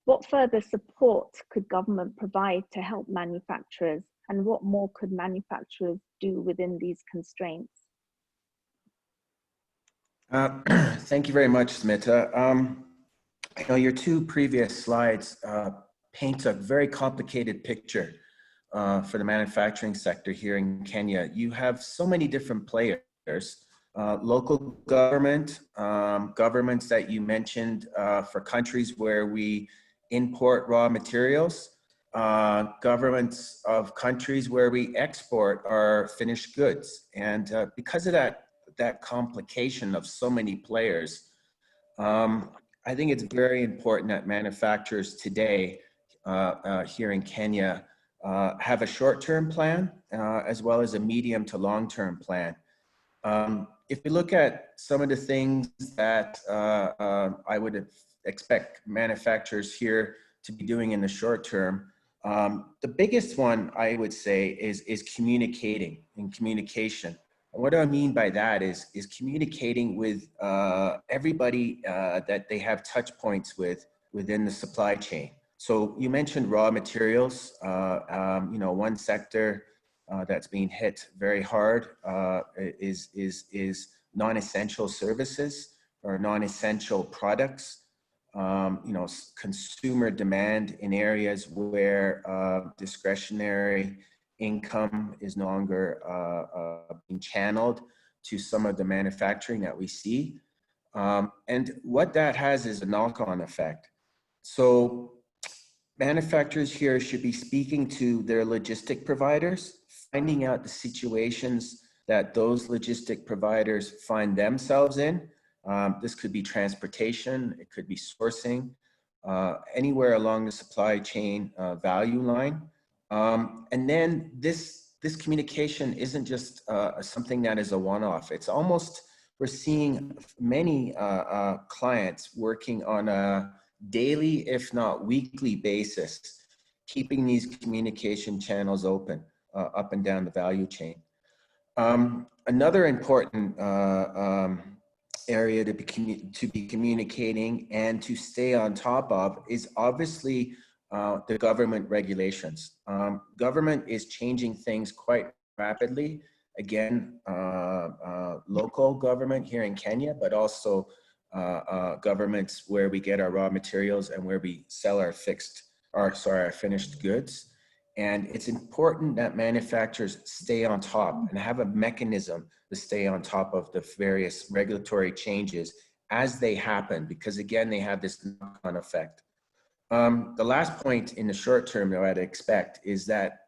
What further support could government provide to help manufacturers, and what more could manufacturers do within these constraints? Thank you very much, Smita. I know your two previous slides paint a very complicated picture for the manufacturing sector here in Kenya. You have so many different players, local government, governments that you mentioned for countries where we import raw materials, governments of countries where we export our finished goods. And because of that complication of so many players, I think it's very important that manufacturers today here in Kenya have a short-term plan as well as a medium to long-term plan. If we look at some of the things that I would expect manufacturers here to be doing in the short term, the biggest one I would say is communicating and communication. And what I mean by that is communicating with everybody that they have touch points with within the supply chain. So you mentioned raw materials. You know, one sector that's being hit very hard is non-essential services or non-essential products. You know, consumer demand in areas where discretionary income is no longer being channeled to some of the manufacturing that we see. And what that has is a knock-on effect. So manufacturers here should be speaking to their logistic providers, finding out the situations that those logistic providers find themselves in. This could be transportation, it could be sourcing, anywhere along the supply chain value line. And then this communication isn't just something that is a one-off. It's almost, we're seeing many clients working on a daily, if not weekly basis, keeping these communication channels open up and down the value chain. Another important area to be communicating and to stay on top of is obviously the government regulations. Government is changing things quite rapidly. Again, local government here in Kenya, but also governments where we get our raw materials and where we sell our finished goods. And it's important that manufacturers stay on top and have a mechanism to stay on top of the various regulatory changes as they happen, because again, they have this knock-on effect. The last point in the short term that I'd expect is that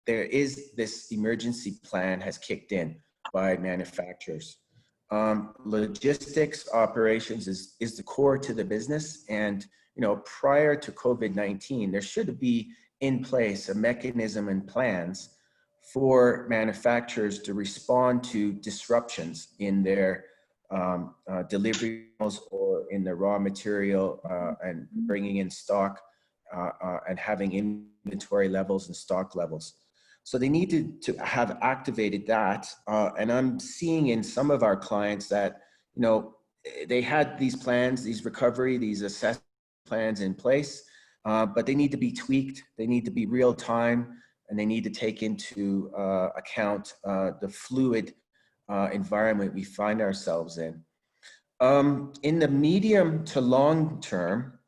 there is this emergency plan has kicked in by manufacturers. Logistics operations is the core to the business. And, you know, prior to COVID-19, there should be in place a mechanism and plans for manufacturers to respond to disruptions in their delivery or in the raw material and bringing in stock and having inventory levels and stock levels. So they need to have activated that. And I'm seeing in some of our clients that, you know, they had these plans, these recovery, these assessment plans in place, but they need to be tweaked. They need to be real time, and they need to take into account the fluid environment we find ourselves in. In the medium to long term,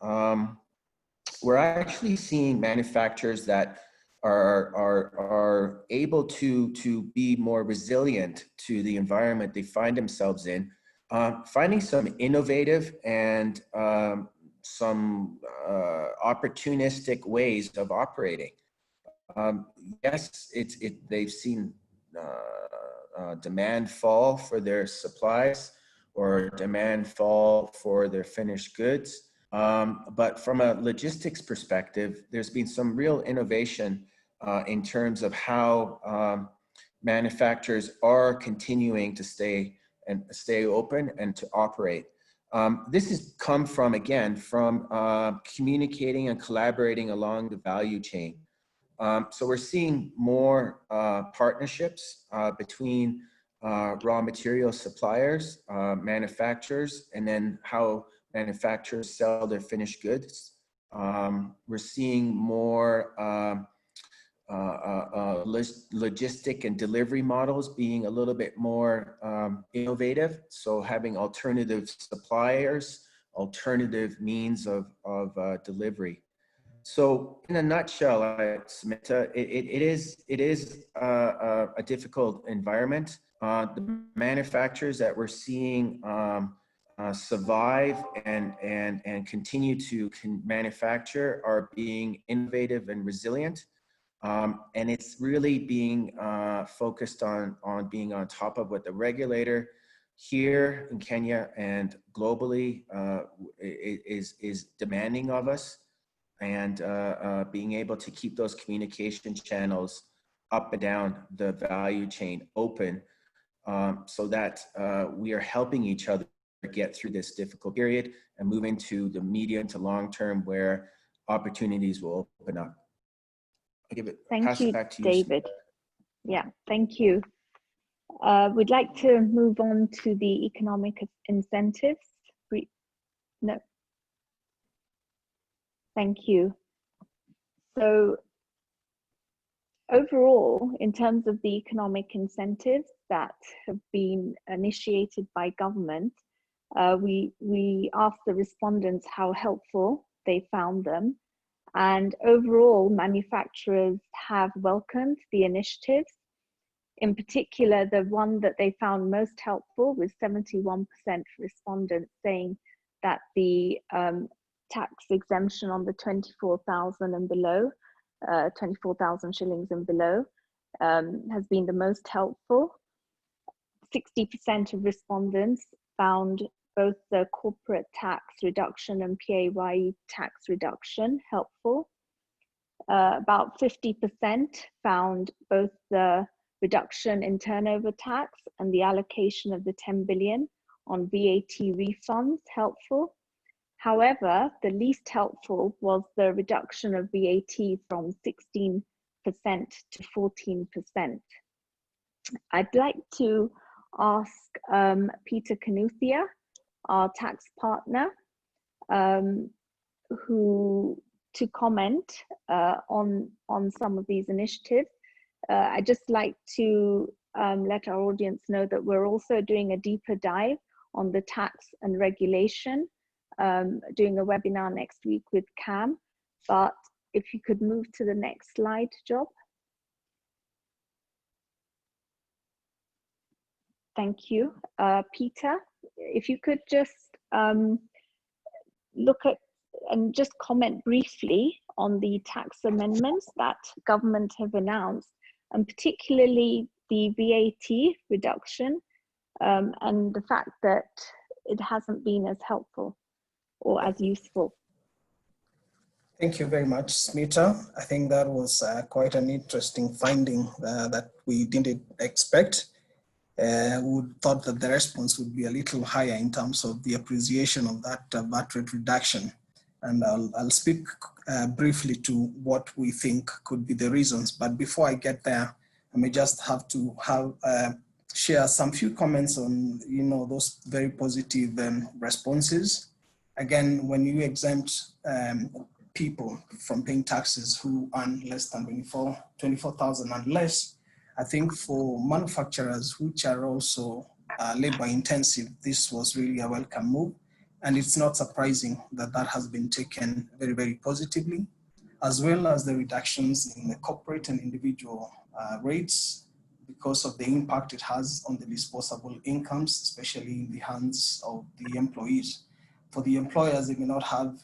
we're actually seeing manufacturers that are able to be more resilient to the environment they find themselves in finding some innovative and some opportunistic ways of operating. Yes, they've seen demand fall for their supplies or demand fall for their finished goods. But from a logistics perspective, there's been some real innovation in terms of how manufacturers are continuing to stay open and to operate. This has come from, again, from communicating and collaborating along the value chain. So we're seeing more partnerships between raw material suppliers, manufacturers, and then how manufacturers sell their finished goods. We're seeing more logistic and delivery models being a little bit more innovative. So having alternative suppliers, alternative means of delivery. So in a nutshell, Smita, it is a difficult environment. The manufacturers that we're seeing survive and continue to manufacture are being innovative and resilient. And it's really being focused on being on top of what the regulator here in Kenya and globally is demanding of us, and being able to keep those communication channels up and down the value chain open, so that we are helping each other get through this difficult period and move into the medium to long term where opportunities will open up. Thank you, David. Yeah, thank you. We'd like to move on to the economic incentives. No. Thank you. So overall, in terms of the economic incentives that have been initiated by government, we asked the respondents how helpful they found them. And overall, manufacturers have welcomed the initiatives. In particular, the one that they found most helpful was 71% respondents saying that the tax exemption on the 24,000 and below, 24,000 shillings and below, has been the most helpful. 60% of respondents found both the corporate tax reduction and PAYE tax reduction helpful. About 50% found both the reduction in turnover tax and the allocation of the 10 billion on VAT refunds helpful. However, the least helpful was the reduction of VAT from 16% to 14%. I'd like to ask Peter Kanuthia, our tax partner, to comment on some of these initiatives. I'd just like to let our audience know that we're also doing a deeper dive on the tax and regulation, doing a webinar next week with KAM. But if you could move to the next slide, Job. Thank you. Peter, if you could just look at and just comment briefly on the tax amendments that government have announced, and particularly the VAT reduction, and the fact that it hasn't been as helpful or as useful. Thank you very much, Smita. I think that was quite an interesting finding that we didn't expect. We thought that the response would be a little higher in terms of the appreciation of that VAT rate reduction. And I'll speak briefly to what we think could be the reasons. But before I get there, I may just have to share some few comments on those very positive responses. Again, when you exempt people from paying taxes who earn less than 24,000 and less, I think for manufacturers which are also labor intensive, this was really a welcome move. And it's not surprising that that has been taken very, very positively, as well as the reductions in the corporate and individual rates, because of the impact it has on the disposable incomes, especially in the hands of the employees. For the employers, they may not have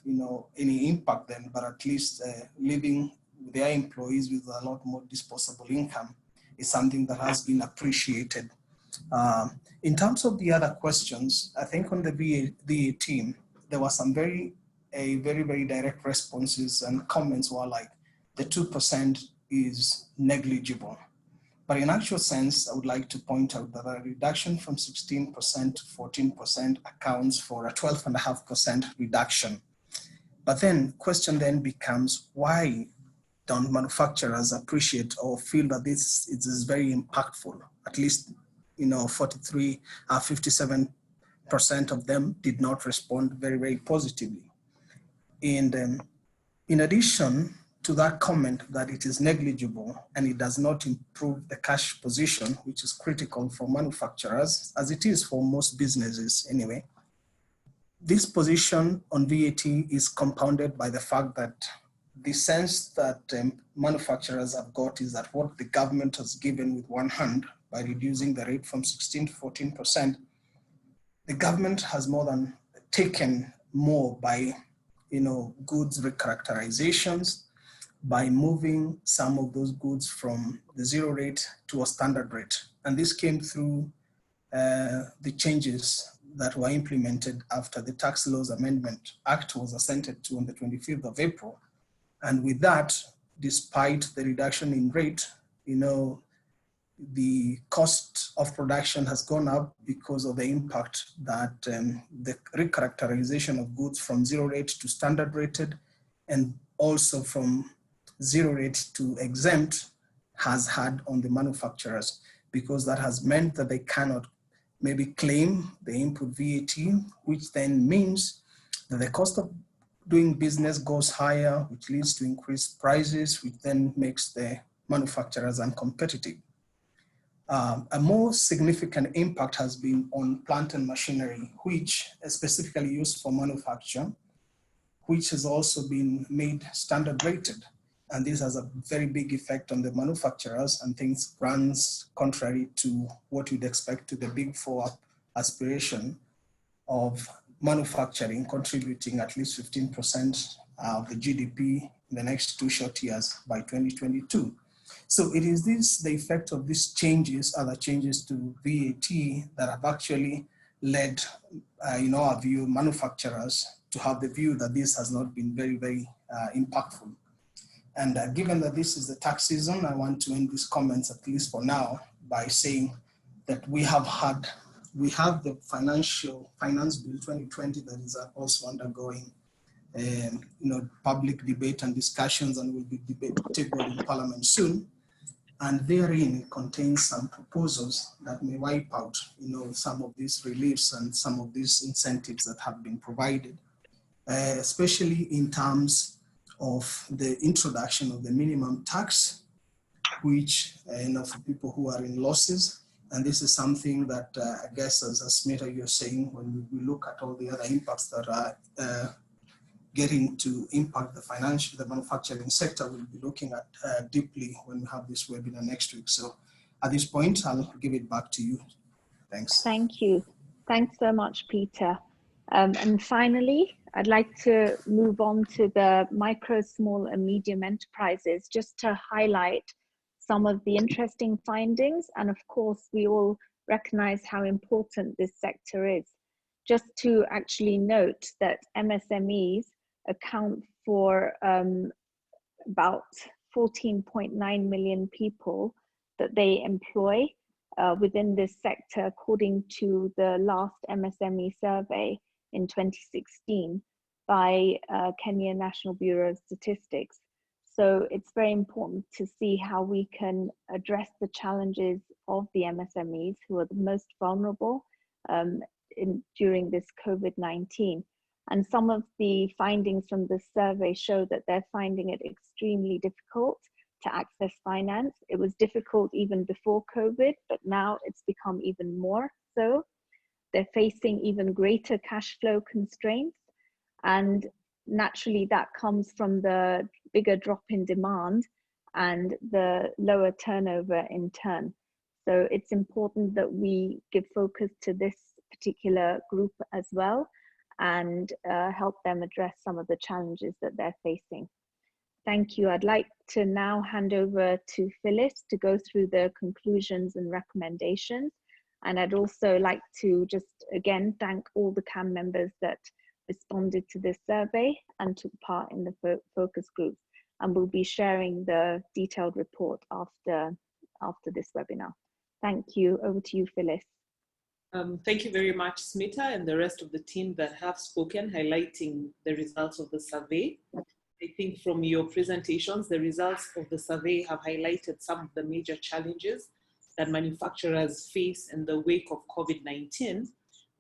any impact then, but at least living with their employees with a lot more disposable income is something that has been appreciated. In terms of the other questions, I think on the VA team, there were some very direct responses, and comments were like, the 2% is negligible. But in actual sense, I would like to point out that a reduction from 16% to 14% accounts for a 12.5% reduction. But then question then becomes, why don't manufacturers appreciate or feel that this is very impactful? At least 57% of them did not respond very positively. And in addition to that comment that it is negligible and it does not improve the cash position, which is critical for manufacturers, as it is for most businesses anyway, this position on VAT is compounded by the fact that the sense that manufacturers have got is that what the government has given with one hand by reducing the rate from 16 to 14%, the government has more than taken more by goods recharacterizations, by moving some of those goods from the zero rate to a standard rate. And this came through the changes that were implemented after the Tax Laws Amendment Act was assented to on the 25th of April. And with that, despite the reduction in rate, the cost of production has gone up because of the impact that the recharacterization of goods from zero rate to standard rated and also from zero rate to exempt has had on the manufacturers, because that has meant that they cannot maybe claim the input VAT, which then means that the cost of doing business goes higher, which leads to increased prices, which then makes the manufacturers uncompetitive. A more significant impact has been on plant and machinery, which is specifically used for manufacture, which has also been made standard rated. And this has a very big effect on the manufacturers, and things runs contrary to what you'd expect to the big four aspiration of manufacturing contributing at least 15% of the GDP in the next 2 short years by 2022. So it is the effect of these changes, other changes to VAT, that have actually led, our view, manufacturers to have the view that this has not been very impactful. And given that this is the tax season, I want to end these comments, at least for now, by saying that we have the finance bill 2020 that is also undergoing public debate and discussions, and will be tabled in Parliament soon. And therein it contains some proposals that may wipe out, some of these reliefs and some of these incentives that have been provided, especially in terms of the introduction of the minimum tax, which for people who are in losses. And this is something that I guess, as Smita, you're saying, when we look at all the other impacts that are getting to impact the manufacturing sector, we'll be looking at deeply when we have this webinar next week. So at this point, I'll give it back to you. Thanks. Thank you. Thanks so much, Peter. And finally, I'd like to move on to the micro, small and medium enterprises, just to highlight some of the interesting findings. And of course, we all recognize how important this sector is. Just to actually note that MSMEs account for about 14.9 million people that they employ within this sector, according to the last MSME survey in 2016 by Kenya National Bureau of Statistics. So it's very important to see how we can address the challenges of the MSMEs, who are the most vulnerable during this COVID-19. And some of the findings from the survey show that they're finding it extremely difficult to access finance. It was difficult even before COVID, but now it's become even more so. They're facing even greater cash flow constraints, and naturally that comes from the bigger drop in demand and the lower turnover in turn. So it's important that we give focus to this particular group as well and help them address some of the challenges that they're facing. Thank you. I'd like to now hand over to Phyllis to go through the conclusions and recommendations. And I'd also like to just again thank all the KAM members that responded to this survey and took part in the focus groups. And we'll be sharing the detailed report after this webinar. Thank you. Over to you, Phyllis. Thank you very much, Smita, and the rest of the team that have spoken, highlighting the results of the survey. I think from your presentations, the results of the survey have highlighted some of the major challenges that manufacturers face in the wake of COVID-19.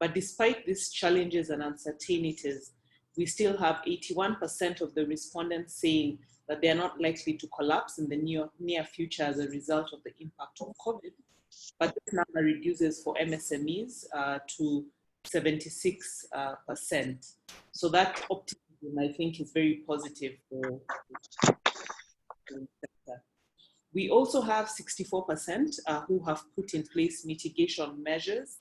But despite these challenges and uncertainties, we still have 81% of the respondents saying that they are not likely to collapse in the near future as a result of the impact of COVID. But this number reduces for MSMEs to 76%. So that optimism, I think, is very positive for the sector. We also have 64% who have put in place mitigation measures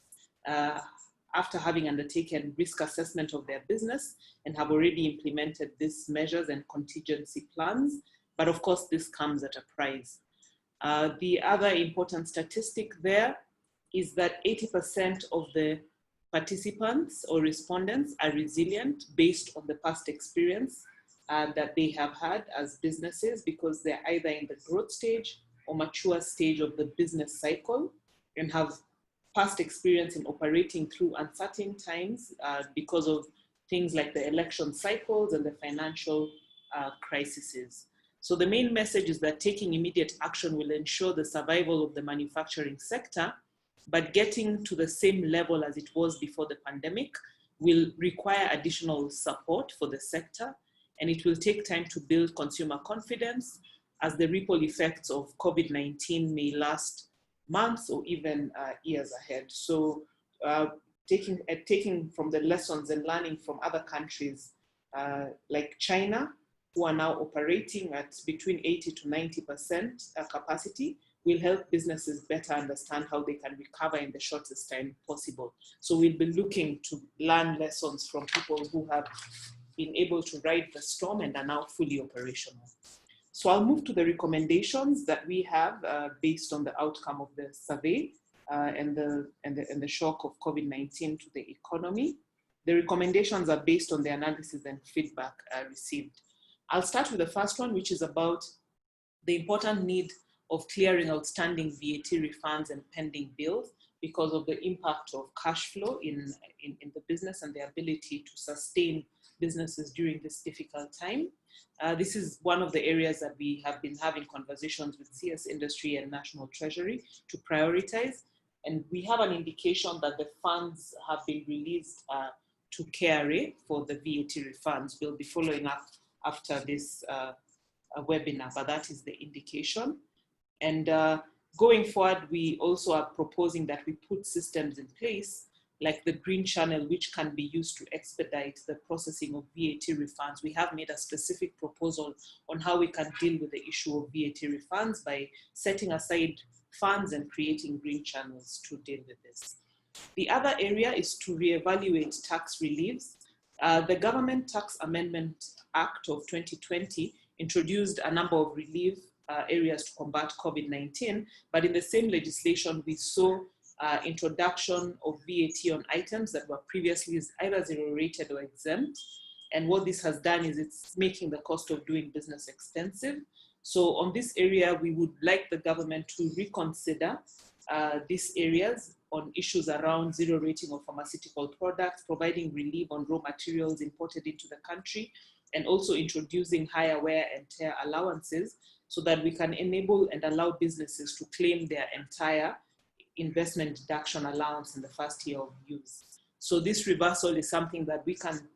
after having undertaken risk assessment of their business and have already implemented these measures and contingency plans. But of course, this comes at a price. The other important statistic there is that 80% of the participants or respondents are resilient based on the past experience that they have had as businesses, because they're either in the growth stage or mature stage of the business cycle and have past experience in operating through uncertain times because of things like the election cycles and the financial crises. So the main message is that taking immediate action will ensure the survival of the manufacturing sector, but getting to the same level as it was before the pandemic will require additional support for the sector, and it will take time to build consumer confidence as the ripple effects of COVID-19 may last months or even years ahead. So taking from the lessons and learning from other countries like China, who are now operating at between 80 to 90% capacity, will help businesses better understand how they can recover in the shortest time possible. So we'll be looking to learn lessons from people who have been able to ride the storm and are now fully operational. So I'll move to the recommendations that we have based on the outcome of the survey and the shock of COVID-19 to the economy. The recommendations are based on the analysis and feedback received. I'll start with the first one, which is about the important need of clearing outstanding VAT refunds and pending bills because of the impact of cash flow in the business and the ability to sustain businesses during this difficult time. This is one of the areas that we have been having conversations with CS Industry and National Treasury to prioritize. And we have an indication that the funds have been released to KRA for the VAT refunds. We'll be following up after this webinar, but that is the indication. And going forward, we also are proposing that we put systems in place like the green channel, which can be used to expedite the processing of VAT refunds. We have made a specific proposal on how we can deal with the issue of VAT refunds by setting aside funds and creating green channels to deal with this. The other area is to reevaluate tax reliefs. The Government Tax Amendment Act of 2020 introduced a number of relief areas to combat COVID-19, but in the same legislation, we saw introduction of VAT on items that were previously either zero rated or exempt. And what this has done is it's making the cost of doing business expensive. So on this area, we would like the government to reconsider these areas on issues around zero rating of pharmaceutical products, providing relief on raw materials imported into the country, and also introducing higher wear and tear allowances so that we can enable and allow businesses to claim their entire investment deduction allowance in the first year of use. So this reversal is something that we can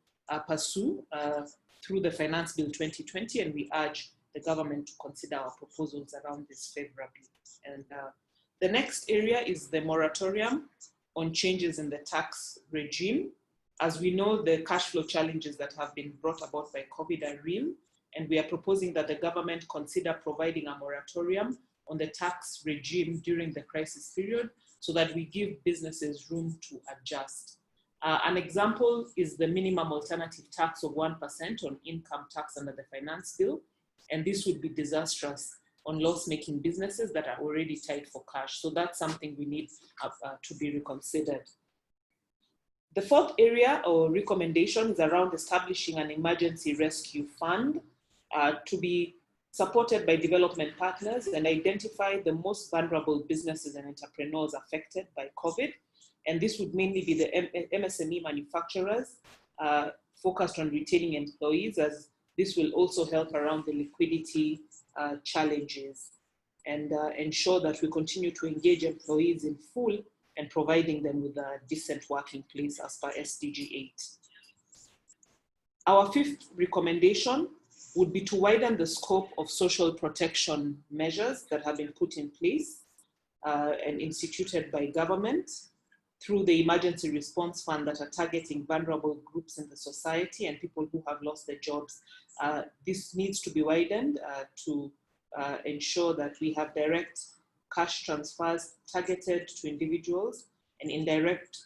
pursue through the Finance Bill 2020, and we urge the government to consider our proposals around this favorably. And the next area is the moratorium on changes in the tax regime. As we know, the cash flow challenges that have been brought about by COVID are real, and we are proposing that the government consider providing a moratorium on the tax regime during the crisis period so that we give businesses room to adjust. An example is the minimum alternative tax of 1% on income tax under the finance bill. And this would be disastrous on loss-making businesses that are already tight for cash. So that's something we need to be reconsidered. The fourth area or recommendation is around establishing an emergency rescue fund to be supported by development partners and identify the most vulnerable businesses and entrepreneurs affected by COVID. And this would mainly be the MSME manufacturers focused on retaining employees, as this will also help around the liquidity challenges and ensure that we continue to engage employees in full and providing them with a decent working place as per SDG 8. Our fifth recommendation would be to widen the scope of social protection measures that have been put in place and instituted by government through the emergency response fund that are targeting vulnerable groups in the society and people who have lost their jobs. This needs to be widened to ensure that we have direct cash transfers targeted to individuals and indirect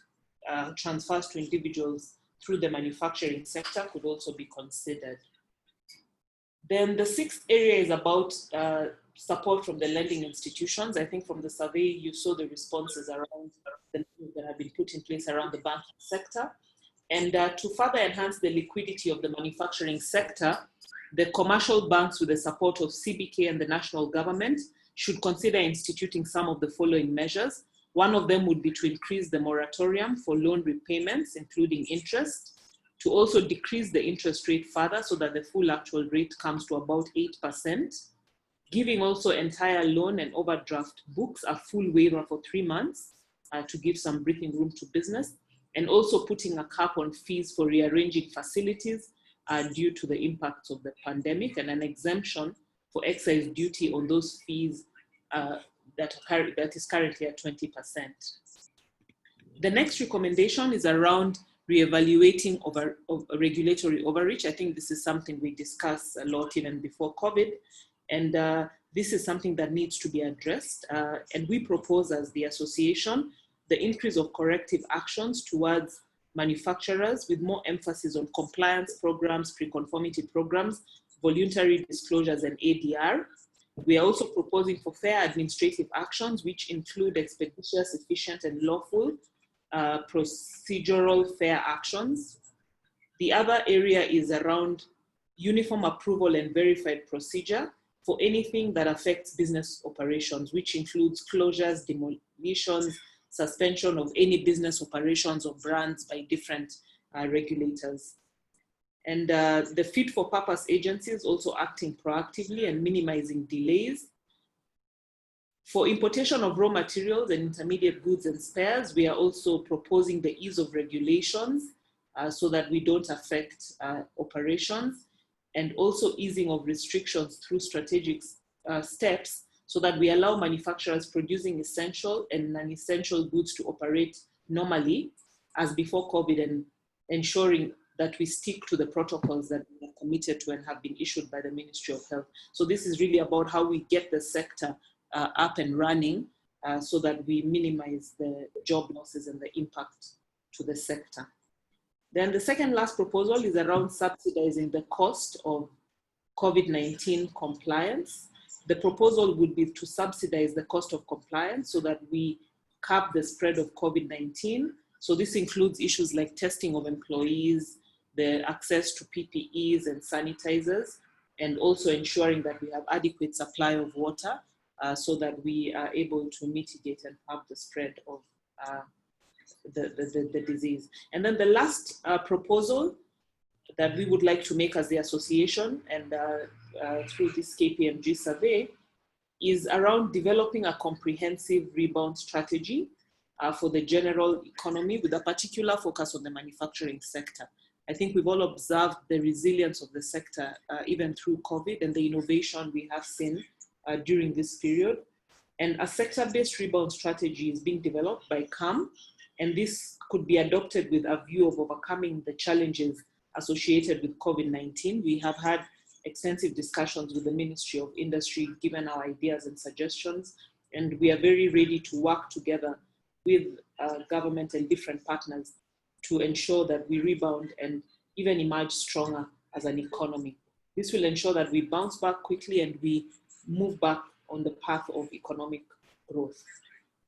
transfers to individuals through the manufacturing sector could also be considered. Then the sixth area is about support from the lending institutions. I think from the survey, you saw the responses around the measures that have been put in place around the banking sector. And to further enhance the liquidity of the manufacturing sector, the commercial banks with the support of CBK and the national government should consider instituting some of the following measures. One of them would be to increase the moratorium for loan repayments, including interest, to also decrease the interest rate further so that the full actual rate comes to about 8%, giving also entire loan and overdraft books a full waiver for 3 months to give some breathing room to business, and also putting a cap on fees for rearranging facilities due to the impacts of the pandemic, and an exemption for excise duty on those fees that is currently at 20%. The next recommendation is around reevaluating regulatory overreach. I think this is something we discussed a lot even before COVID, and this is something that needs to be addressed. And we propose as the association the increase of corrective actions towards manufacturers with more emphasis on compliance programs, pre-conformity programs, voluntary disclosures, and ADR. We are also proposing for fair administrative actions, which include expeditious, efficient, and lawful procedural fair actions. The other area is around uniform approval and verified procedure for anything that affects business operations, which includes closures, demolitions, suspension of any business operations or brands by different regulators. And the fit for purpose agencies also acting proactively and minimizing delays. For importation of raw materials and intermediate goods and spares, we are also proposing the ease of regulations so that we don't affect operations, and also easing of restrictions through strategic steps so that we allow manufacturers producing essential and non-essential goods to operate normally as before COVID, and ensuring that we stick to the protocols that we are committed to and have been issued by the Ministry of Health. So this is really about how we get the sector up and running so that we minimize the job losses and the impact to the sector. Then the second last proposal is around subsidizing the cost of COVID-19 compliance. The proposal would be to subsidize the cost of compliance so that we cap the spread of COVID-19. So this includes issues like testing of employees, the access to PPEs and sanitizers, and also ensuring that we have adequate supply of water so that we are able to mitigate and have the spread of the disease. And then the last proposal that we would like to make as the association and through this KPMG survey is around developing a comprehensive rebound strategy for the general economy with a particular focus on the manufacturing sector. I think we've all observed the resilience of the sector even through COVID and the innovation we have seen during this period. And a sector-based rebound strategy is being developed by KAM, and this could be adopted with a view of overcoming the challenges associated with COVID-19. We have had extensive discussions with the Ministry of Industry, given our ideas and suggestions, and we are very ready to work together with government and different partners to ensure that we rebound and even emerge stronger as an economy. This will ensure that we bounce back quickly and we move back on the path of economic growth.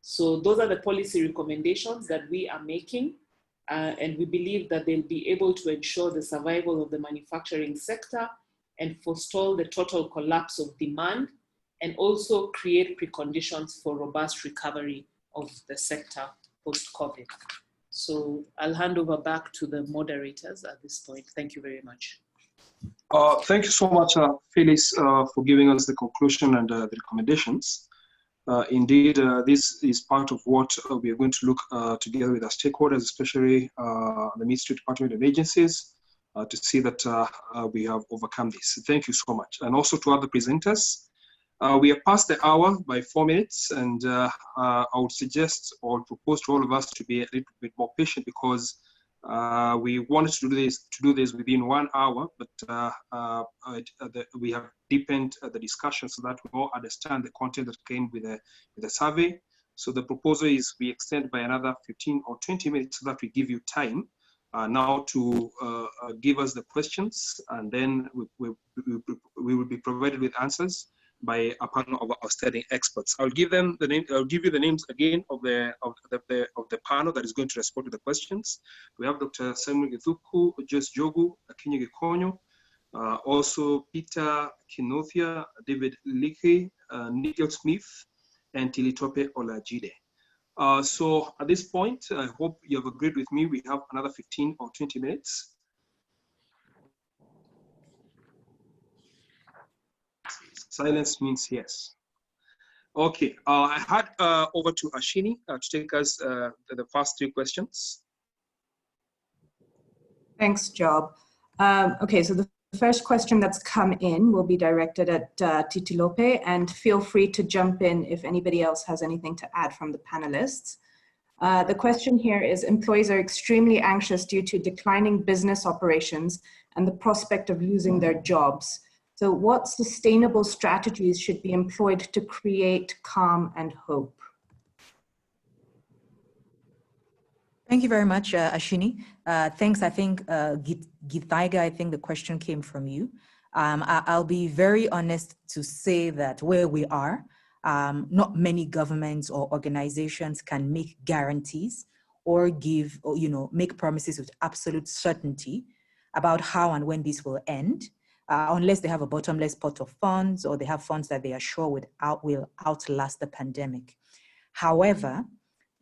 So those are the policy recommendations that we are making, and we believe that they'll be able to ensure the survival of the manufacturing sector and forestall the total collapse of demand, and also create preconditions for robust recovery of the sector post-COVID. So I'll hand over back to the moderators at this point. Thank you very much. Thank you so much, Phyllis, for giving us the conclusion and the recommendations. Indeed, this is part of what we are going to look together with our stakeholders, especially the Ministry, Department, and agencies, to see that we have overcome this. Thank you so much. And also to other presenters. We are past the hour by 4 minutes, and I would suggest or propose to all of us to be a little bit more patient, because we wanted to do this within 1 hour, but we have deepened the discussion so that we all understand the content that came with the survey. So the proposal is we extend by another 15 or 20 minutes so that we give you time now to give us the questions, and then we will be provided with answers by a panel of outstanding experts. I'll give them the name. I'll give you the names again of the panel that is going to respond to the questions. We have Dr. Samuel Githuku, Jess Jogu, Akinyi Gikonyo, also Peter Kinothia, David Leakey, Nigel Smith, and Tilitope Olajide. So at this point, I hope you have agreed with me. We have another 15 or 20 minutes. Silence means yes. Okay, I had over to Ashini to take us the first 3 questions. Thanks, Job. Okay, so the first question that's come in will be directed at Titilope, and feel free to jump in if anybody else has anything to add from the panelists. The question here is, employees are extremely anxious due to declining business operations and the prospect of losing their jobs. So what sustainable strategies should be employed to create calm and hope? Thank you very much, Ashini. Thanks. I think, Githaiga, I think the question came from you. I'll be very honest to say that where we are, not many governments or organizations can make guarantees or give, or, make promises with absolute certainty about how and when this will end. Unless they have a bottomless pot of funds, or they have funds that they are sure will outlast the pandemic. However,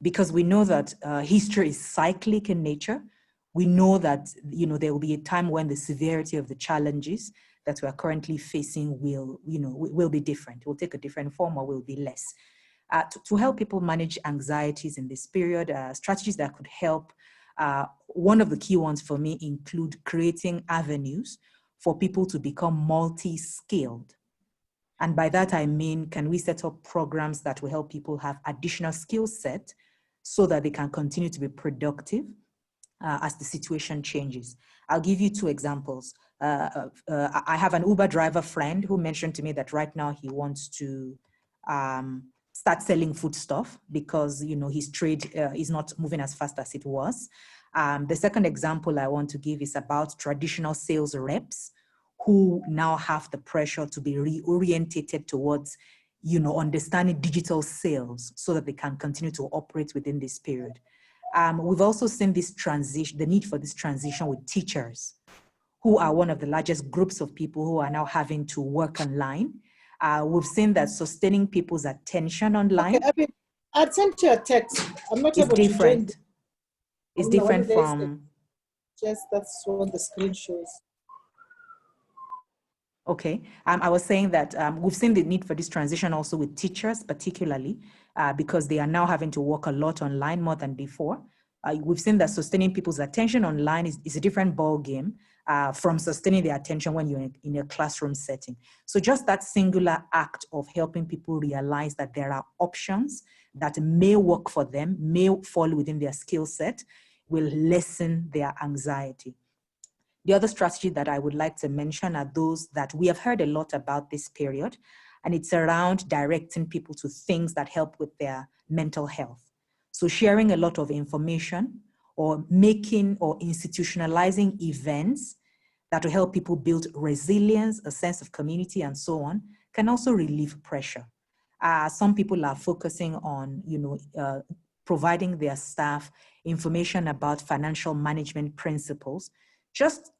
because we know that history is cyclic in nature, we know that there will be a time when the severity of the challenges that we are currently facing will be different. It will take a different form, or will be less. To help people manage anxieties in this period, strategies that could help, one of the key ones for me include creating avenues for people to become multi-skilled. And by that I mean, can we set up programs that will help people have additional skill set so that they can continue to be productive as the situation changes? I'll give you 2 examples. I have an Uber driver friend who mentioned to me that right now he wants to start selling food stuff because his trade is not moving as fast as it was. The second example I want to give is about traditional sales reps who now have the pressure to be reorientated towards, understanding digital sales so that they can continue to operate within this period. We've also seen this transition, the need for this transition with teachers, who are one of the largest groups of people who are now having to work online. We've seen that sustaining people's attention online. Okay, I mean, I'd sent you a text. I'm not able different. to join. It's different from. Just that's what the screen shows. Okay, I was saying that we've seen the need for this transition also with teachers, particularly because they are now having to work a lot online more than before. We've seen that sustaining people's attention online is a different ball game from sustaining their attention when you're in a classroom setting. So just that singular act of helping people realize that there are options that may work for them, may fall within their skill set, will lessen their anxiety. The other strategy that I would like to mention are those that we have heard a lot about this period, and it's around directing people to things that help with their mental health. So sharing a lot of information or making or institutionalizing events that will help people build resilience, a sense of community, and so on, can also relieve pressure. Some people are focusing on, providing their staff information about financial management principles, just,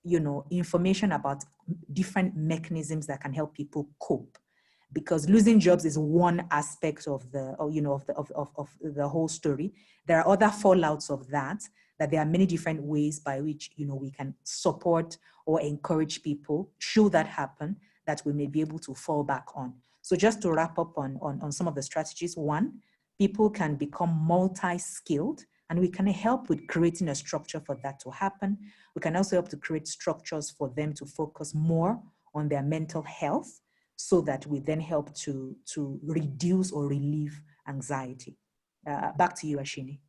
information about different mechanisms that can help people cope. Because losing jobs is one aspect of the, of the whole story. There are other fallouts of that there are many different ways by which, we can support or encourage people, should that happen, that we may be able to fall back on. So just to wrap up on some of the strategies, one, people can become multi-skilled, and we can help with creating a structure for that to happen. We can also help to create structures for them to focus more on their mental health, so that we then help to reduce or relieve anxiety. Back to you, Ashini.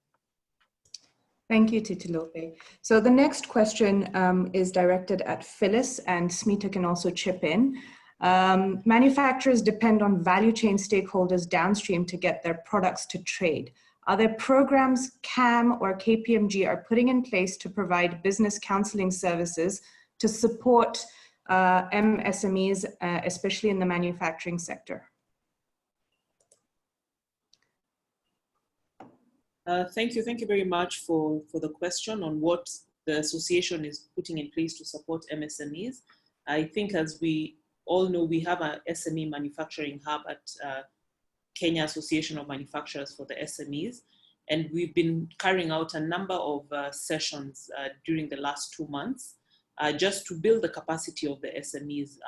Thank you, Titilope. So the next question is directed at Phyllis, and Smita can also chip in. Manufacturers depend on value chain stakeholders downstream to get their products to trade. Are there programs KAM or KPMG are putting in place to provide business counseling services to support MSMEs, especially in the manufacturing sector? Thank you very much for the question on what the association is putting in place to support MSMEs. I think, as we all know, we have an SME manufacturing hub at Kenya Association of Manufacturers for the SMEs, and we've been carrying out a number of sessions during the last 2 months just to build the capacity of the SMEs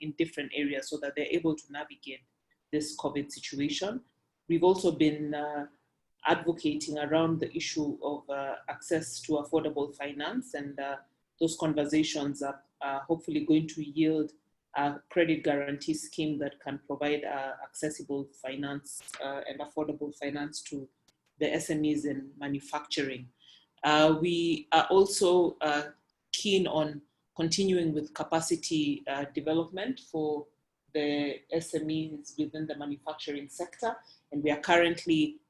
in different areas so that they're able to navigate this COVID situation. We've also been advocating around the issue of access to affordable finance, and those conversations are hopefully going to yield a credit guarantee scheme that can provide accessible finance and affordable finance to the SMEs in manufacturing. We are also keen on continuing with capacity development for the SMEs within the manufacturing sector, and we are currently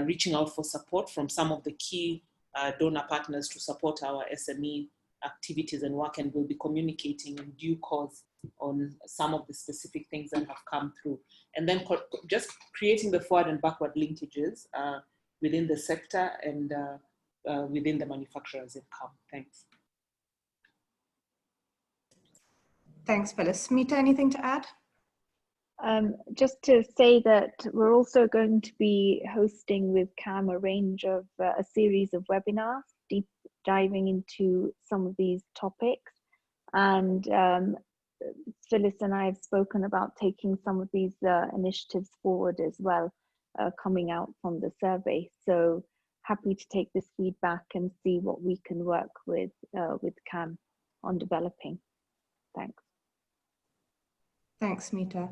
reaching out for support from some of the key donor partners to support our SME activities and work, and we'll be communicating in due course on some of the specific things that have come through. And then just creating the forward and backward linkages within the sector and within the manufacturers in KAM. Thanks. Thanks, Phyllis. Smita, anything to add? Just to say that we're also going to be hosting with KAM a series of webinars, deep diving into some of these topics. And Phyllis and I have spoken about taking some of these initiatives forward as well, coming out from the survey. So happy to take this feedback and see what we can work with KAM on developing. Thanks. Thanks, Smita.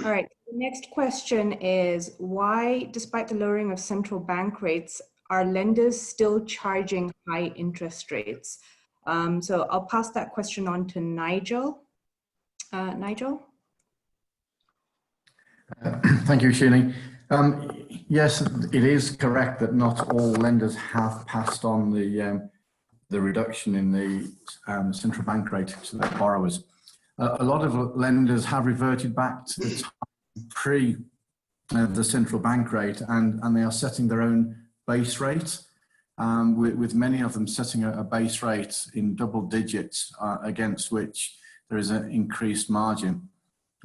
All right, the next question is, why, despite the lowering of central bank rates, are lenders still charging high interest rates? So I'll pass that question on to Nigel. Nigel? Thank you, Shini. Yes, it is correct that not all lenders have passed on the reduction in the central bank rate to their borrowers. A lot of lenders have reverted back to the time pre the central bank rate, and they are setting their own base rate, with many of them setting a base rate in double digits against which there is an increased margin.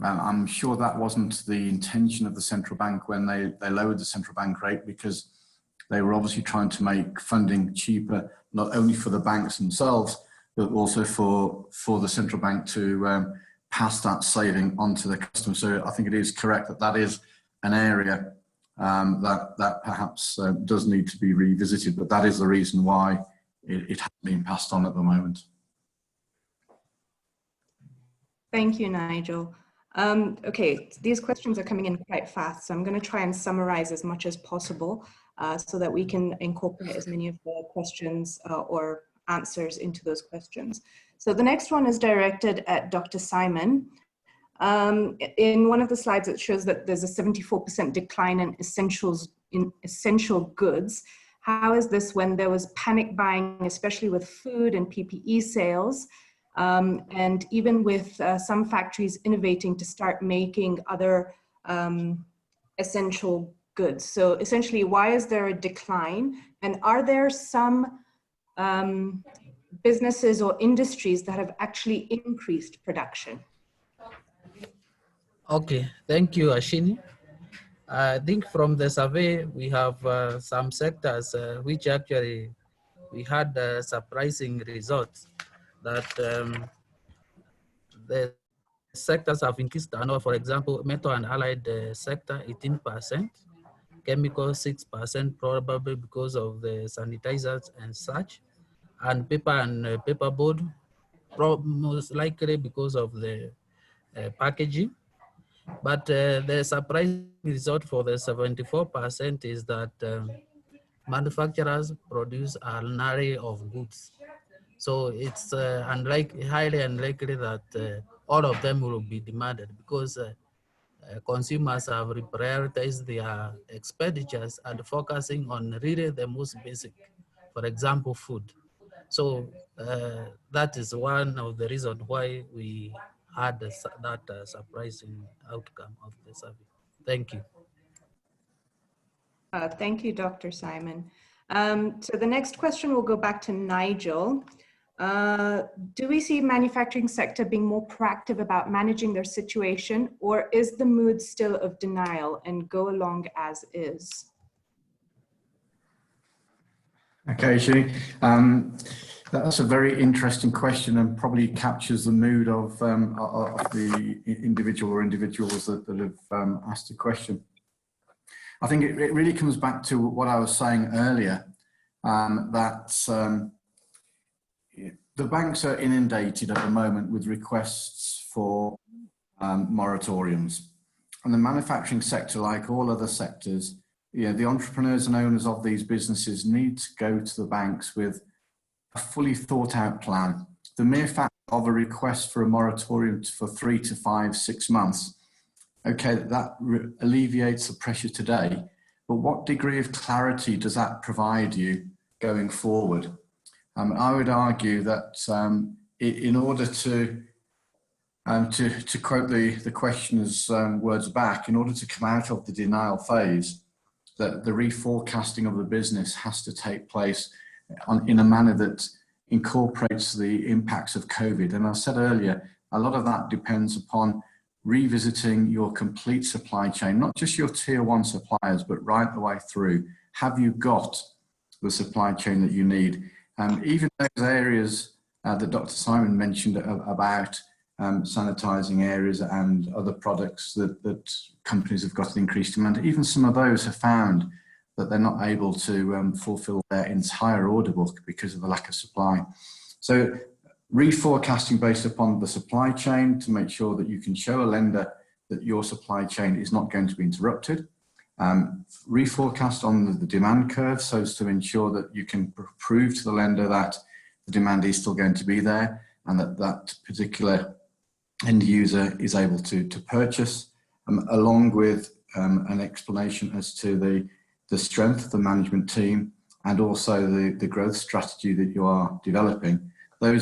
I'm sure that wasn't the intention of the central bank when they lowered the central bank rate, because they were obviously trying to make funding cheaper, not only for the banks themselves, but also for the central bank to pass that saving on to the customer. So I think it is correct that that is an area that perhaps does need to be revisited, but that is the reason why it hasn't been passed on at the moment. Thank you, Nigel. Okay, these questions are coming in quite fast, so I'm going to try and summarize as much as possible so that we can incorporate as many of the questions or answers into those questions. So the next one is directed at Dr. Simon. In one of the slides, it shows that there's a 74% decline in essential goods. How is this when there was panic buying, especially with food and PPE sales, and even with some factories innovating to start making other essential goods? So essentially, why is there a decline? And are there some businesses or industries that have actually increased production? Okay, thank you, Ashini. I think from the survey, we have some sectors which actually we had surprising results that the sectors have increased turnover. For example, metal and allied sector, 18%, chemical 6%, probably because of the sanitizers and such, and paper and paperboard, most likely because of the packaging. But the surprising result for the 74% is that manufacturers produce an array of goods. So it's highly unlikely that all of them will be demanded, because consumers have reprioritized their expenditures and focusing on really the most basic, for example, food. So that is one of the reasons why we had that surprising outcome of the survey. Thank you. Thank you, Dr. Simon. So the next question will go back to Nigel. Do we see manufacturing sector being more proactive about managing their situation, or is the mood still of denial and go along as is? Okay, Shini. That's a very interesting question and probably captures the mood of the individual or individuals that have asked the question. I think it really comes back to what I was saying earlier, that the banks are inundated at the moment with requests for moratoriums. And the manufacturing sector, like all other sectors, the entrepreneurs and owners of these businesses need to go to the banks with a fully thought out plan. The mere fact of a request for a moratorium for 3 to 5, 6 months, okay, that alleviates the pressure today, but what degree of clarity does that provide you going forward? I would argue that in order to quote the questioner's words back, in order to come out of the denial phase, that the reforecasting of the business has to take place in a manner that incorporates the impacts of COVID. And I said earlier, a lot of that depends upon revisiting your complete supply chain, not just your tier 1 suppliers, but right the way through. Have you got the supply chain that you need? Even those areas that Dr. Simon mentioned about sanitizing areas and other products that companies have got an increased demand, even some of those have found that they're not able to fulfill their entire order book because of the lack of supply. So reforecasting based upon the supply chain to make sure that you can show a lender that your supply chain is not going to be interrupted. Reforecast on the demand curve so as to ensure that you can prove to the lender that the demand is still going to be there and that that particular end user is able to purchase, along with an explanation as to the strength of the management team and also the growth strategy that you are developing. That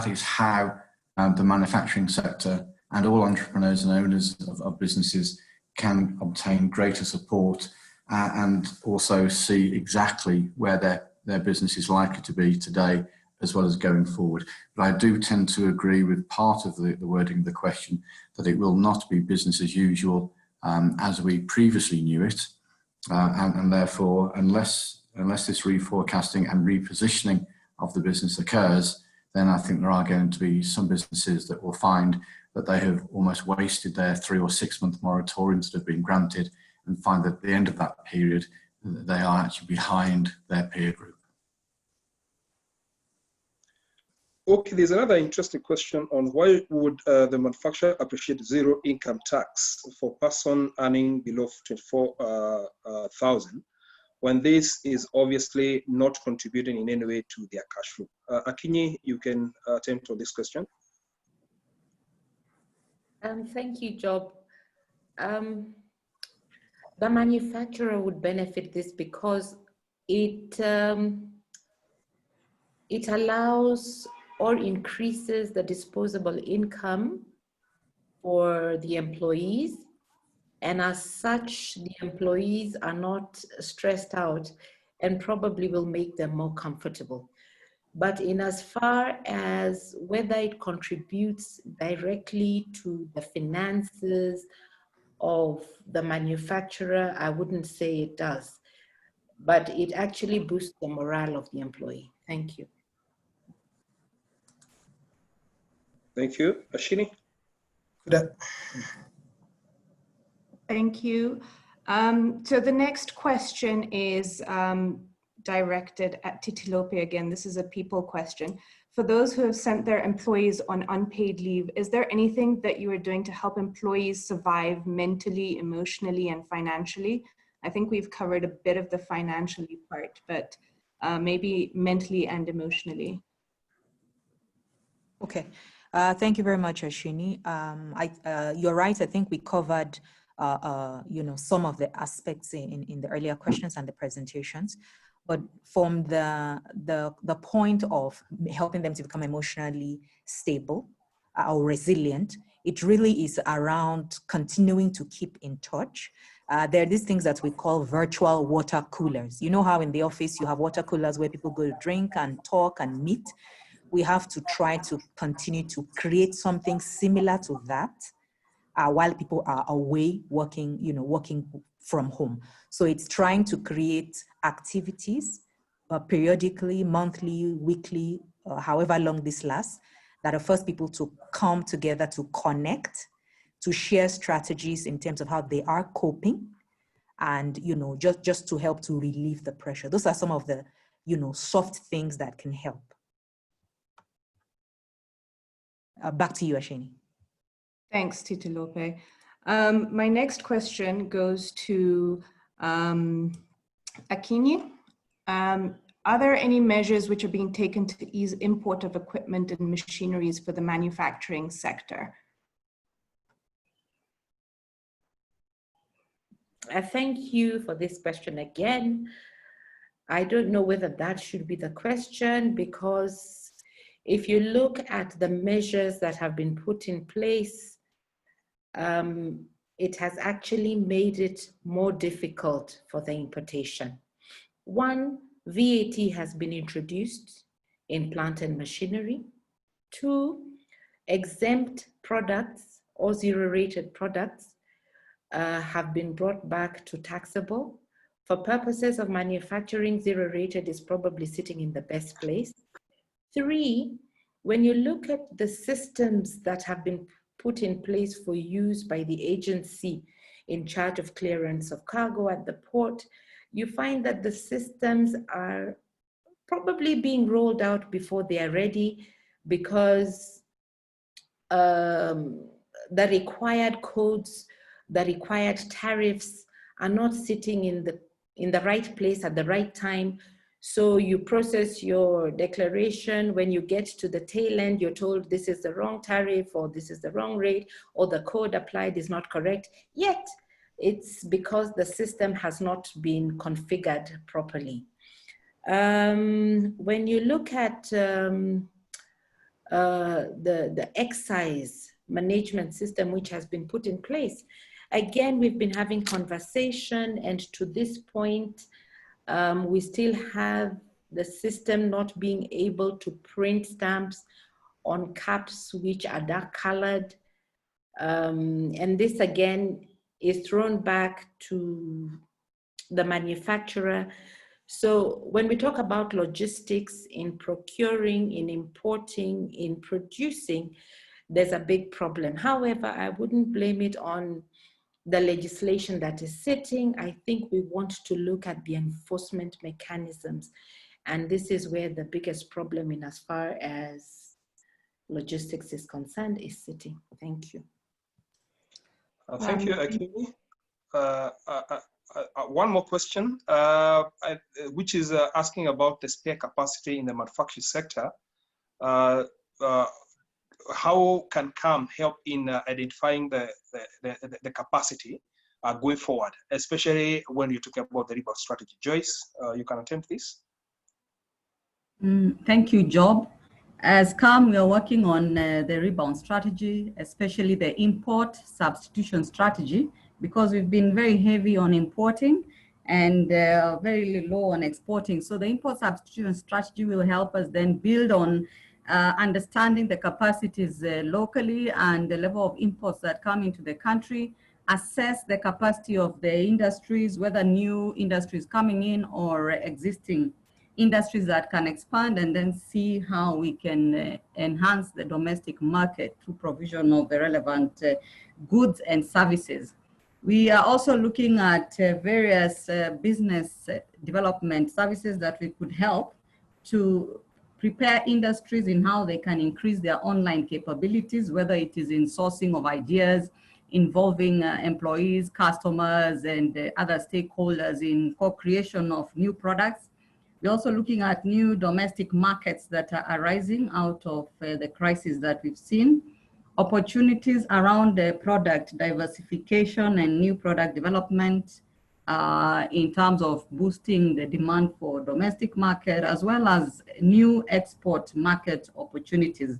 is how the manufacturing sector and all entrepreneurs and owners of businesses can obtain greater support and also see exactly where their business is likely to be today as well as going forward. But I do tend to agree with part of the wording of the question that it will not be business as usual as we previously knew it. And therefore, unless this reforecasting and repositioning of the business occurs, then I think there are going to be some businesses that will find that they have almost wasted their 3 or 6 month moratoriums that have been granted and find that at the end of that period, they are actually behind their peer group. Okay, there's another interesting question on why would the manufacturer appreciate zero income tax for person earning below 24,000 when this is obviously not contributing in any way to their cash flow. Akinyi, you can attempt to this question. Thank you, Job. The manufacturer would benefit this because it allows or increases the disposable income for the employees. And as such, the employees are not stressed out and probably will make them more comfortable. But in as far as whether it contributes directly to the finances of the manufacturer, I wouldn't say it does, but it actually boosts the morale of the employee. Thank you. Thank you. Ashini? Thank you. So the next question is directed at Titilope again. This is a people question. For those who have sent their employees on unpaid leave, is there anything that you are doing to help employees survive mentally, emotionally, and financially? I think we've covered a bit of the financially part, but maybe mentally and emotionally. Okay, thank you very much, Ashini. You're right. I think we covered some of the aspects in the earlier questions and the presentations. But from the point of helping them to become emotionally stable or resilient, it really is around continuing to keep in touch. There are these things that we call virtual water coolers. You know how in the office you have water coolers where people go to drink and talk and meet? We have to try to continue to create something similar to that while people are away working from home. So it's trying to create activities periodically, monthly, weekly, however long this lasts, that force people to come together to connect, to share strategies in terms of how they are coping, and just to help to relieve the pressure. Those are some of the soft things that can help. Back to you, Ashini. Thanks, Titilope. My next question goes to Akinyi. Are there any measures which are being taken to ease import of equipment and machineries for the manufacturing sector? Thank you for this question again. I don't know whether that should be the question, because if you look at the measures that have been put in place, it has actually made it more difficult for the importation. One, VAT has been introduced in plant and machinery. Two, exempt products or zero-rated products have been brought back to taxable. For purposes of manufacturing, zero-rated is probably sitting in the best place. Three, when you look at the systems that have been put in place for use by the agency in charge of clearance of cargo at the port, you find that the systems are probably being rolled out before they are ready, because the required codes, the required tariffs are not sitting in the right place at the right time. So you process your declaration. When you get to the tail end, you're told this is the wrong tariff, or this is the wrong rate, or the code applied is not correct. Yet it's because the system has not been configured properly. When you look at the excise management system which has been put in place, again, we've been having conversation, and to this point, we still have the system not being able to print stamps on caps which are dark colored. And this again is thrown back to the manufacturer. So when we talk about logistics in procuring, in importing, in producing, there's a big problem. However, I wouldn't blame it on the legislation that is sitting. I think we want to look at the enforcement mechanisms. And this is where the biggest problem in as far as logistics is concerned is sitting. Thank you. Thank you, Akinyi. one more question, which is asking about the spare capacity in the manufacturing sector. How can KAM help in identifying the capacity going forward, especially when you're talking about the rebound strategy? Joyce, you can attempt this. Thank you, Job. As KAM, we are working on the rebound strategy, especially the import substitution strategy, because we've been very heavy on importing and very low on exporting. So the import substitution strategy will help us then build on understanding the capacities locally and the level of imports that come into the country, assess the capacity of the industries, whether new industries coming in or existing industries that can expand, and then see how we can enhance the domestic market through provision of the relevant goods and services. We are also looking at various business development services that we could help to prepare industries in how they can increase their online capabilities, whether it is in sourcing of ideas, involving employees, customers, and other stakeholders in co-creation of new products. We're also looking at new domestic markets that are arising out of the crisis that we've seen, opportunities around the product diversification and new product development in terms of boosting the demand for domestic market, as well as new export market opportunities.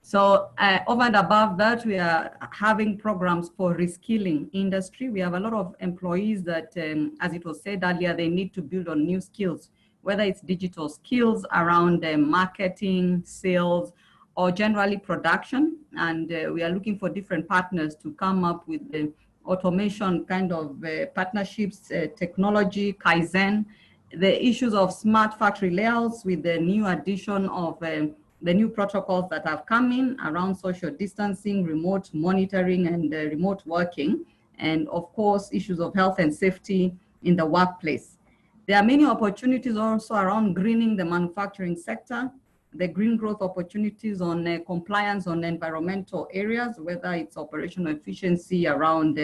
So over and above that, we are having programs for reskilling industry. We have a lot of employees that, as it was said earlier, they need to build on new skills, whether it's digital skills around marketing, sales, or generally production. And we are looking for different partners to come up with the automation kind of partnerships, technology, Kaizen, the issues of smart factory layouts with the new addition of the new protocols that have come in around social distancing, remote monitoring, and remote working, and of course, issues of health and safety in the workplace. There are many opportunities also around greening the manufacturing sector, the green growth opportunities on compliance on environmental areas, whether it's operational efficiency around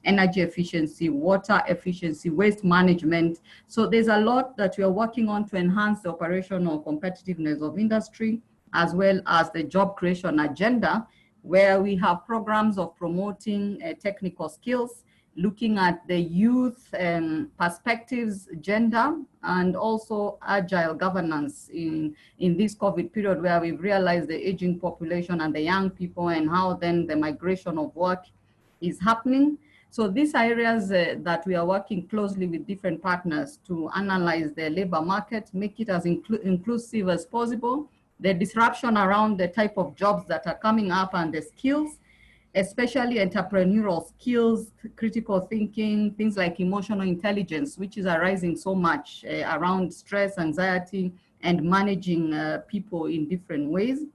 energy efficiency, water efficiency, waste management. So there's a lot that we are working on to enhance the operational competitiveness of industry, as well as the job creation agenda, where we have programs of promoting technical skills, looking at the youth perspectives, gender, and also agile governance in this COVID period, where we've realized the aging population and the young people and how then the migration of work is happening. So these areas that we are working closely with different partners to analyze the labor market, make it as inclusive as possible, the disruption around the type of jobs that are coming up and the skills, especially entrepreneurial skills, critical thinking, things like emotional intelligence, which is arising so much around stress, anxiety, and managing people in different ways.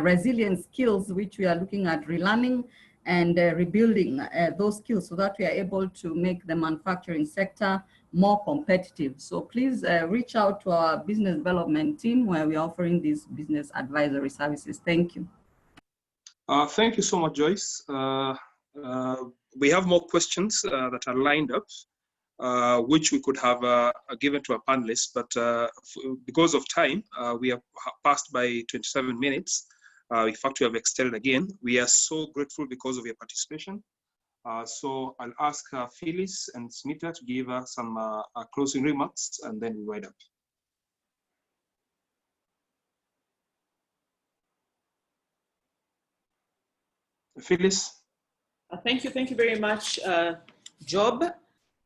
Resilient skills, which we are looking at relearning and rebuilding those skills so that we are able to make the manufacturing sector more competitive. So please reach out to our business development team where we are offering these business advisory services. Thank you. Thank you so much, Joyce. We have more questions that are lined up, which we could have given to our panelists, but because of time, we have passed by 27 minutes. In fact, we have extended again. We are so grateful because of your participation. So I'll ask Phyllis and Smita to give some closing remarks, and then we wind up. Phyllis. Thank you very much, Job.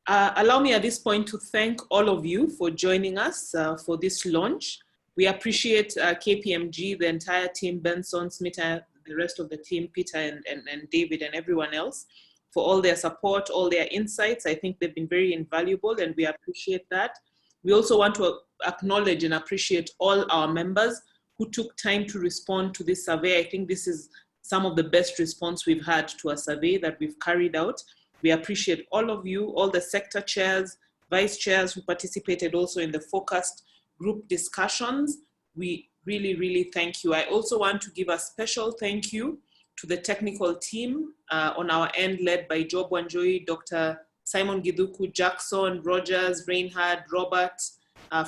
Allow me at this point to thank all of you for joining us for this launch. We appreciate KPMG, the entire team, Benson, Smita, the rest of the team, Peter and David and everyone else, for all their support, all their insights. I think they've been very invaluable and we appreciate that. We also want to acknowledge and appreciate all our members who took time to respond to this survey. I think this is some of the best response we've had to a survey that we've carried out. We appreciate all of you, all the sector chairs, vice chairs who participated also in the focused group discussions. We really thank you. I also want to give a special thank you to the technical team on our end, led by Job Wanjoy, Dr. Simon Giduku, Jackson, Rogers, Reinhard, Robert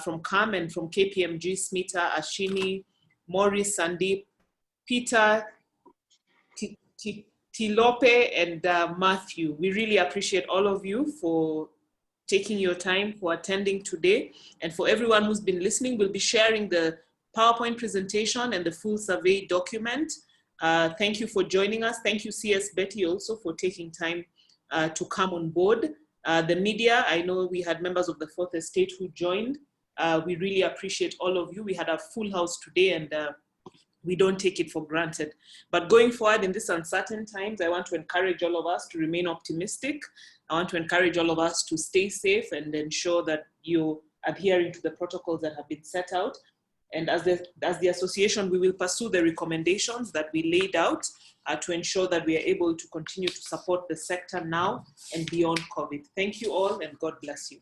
from KAM, and from KPMG, Smita, Ashini, Maurice, Sandeep, Peter, Tilope, and Matthew. We really appreciate all of you for taking your time, for attending today, and for everyone who's been listening. We'll be sharing the PowerPoint presentation and the full survey document. Thank you for joining us. Thank you, CS Betty, also for taking time to come on board. The media, I know we had members of the Fourth Estate who joined. We really appreciate all of you. We had a full house today, and we don't take it for granted. But going forward in these uncertain times, I want to encourage all of us to remain optimistic. I want to encourage all of us to stay safe and ensure that you're adhering to the protocols that have been set out. And as the association, we will pursue the recommendations that we laid out to ensure that we are able to continue to support the sector now and beyond COVID. Thank you all, and God bless you.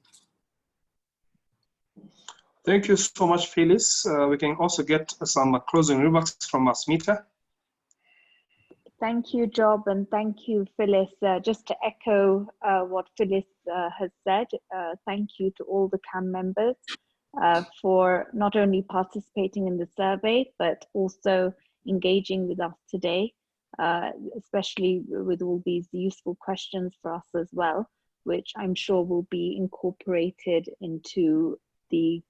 Thank you so much, Phyllis. We can also get some closing remarks from Smita. Thank you, Job, and thank you, Phyllis. Just to echo what Phyllis has said, thank you to all the KAM members for not only participating in the survey, but also engaging with us today, especially with all these useful questions for us as well, which I'm sure will be incorporated into the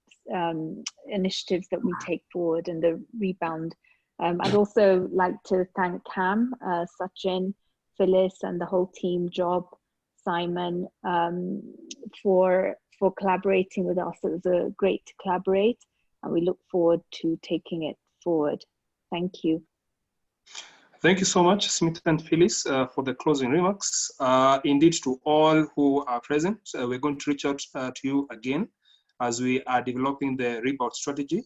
initiatives that we take forward and the rebound. I'd also like to thank KAM, Sachin, Phyllis, and the whole team, Job, Simon, for collaborating with us. It was great to collaborate, and we look forward to taking it forward. Thank you. Thank you so much, Smith and Phyllis, for the closing remarks. Indeed, to all who are present, we're going to reach out to you again as we are developing the rebound strategy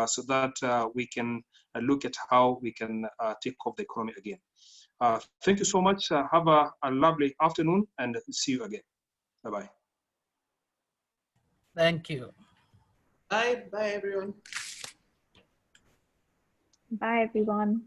so that we can look at how we can take off the economy again. Thank you so much. Have a lovely afternoon, and see you again. Bye-bye. Thank you. Bye. Bye, everyone. Bye, everyone.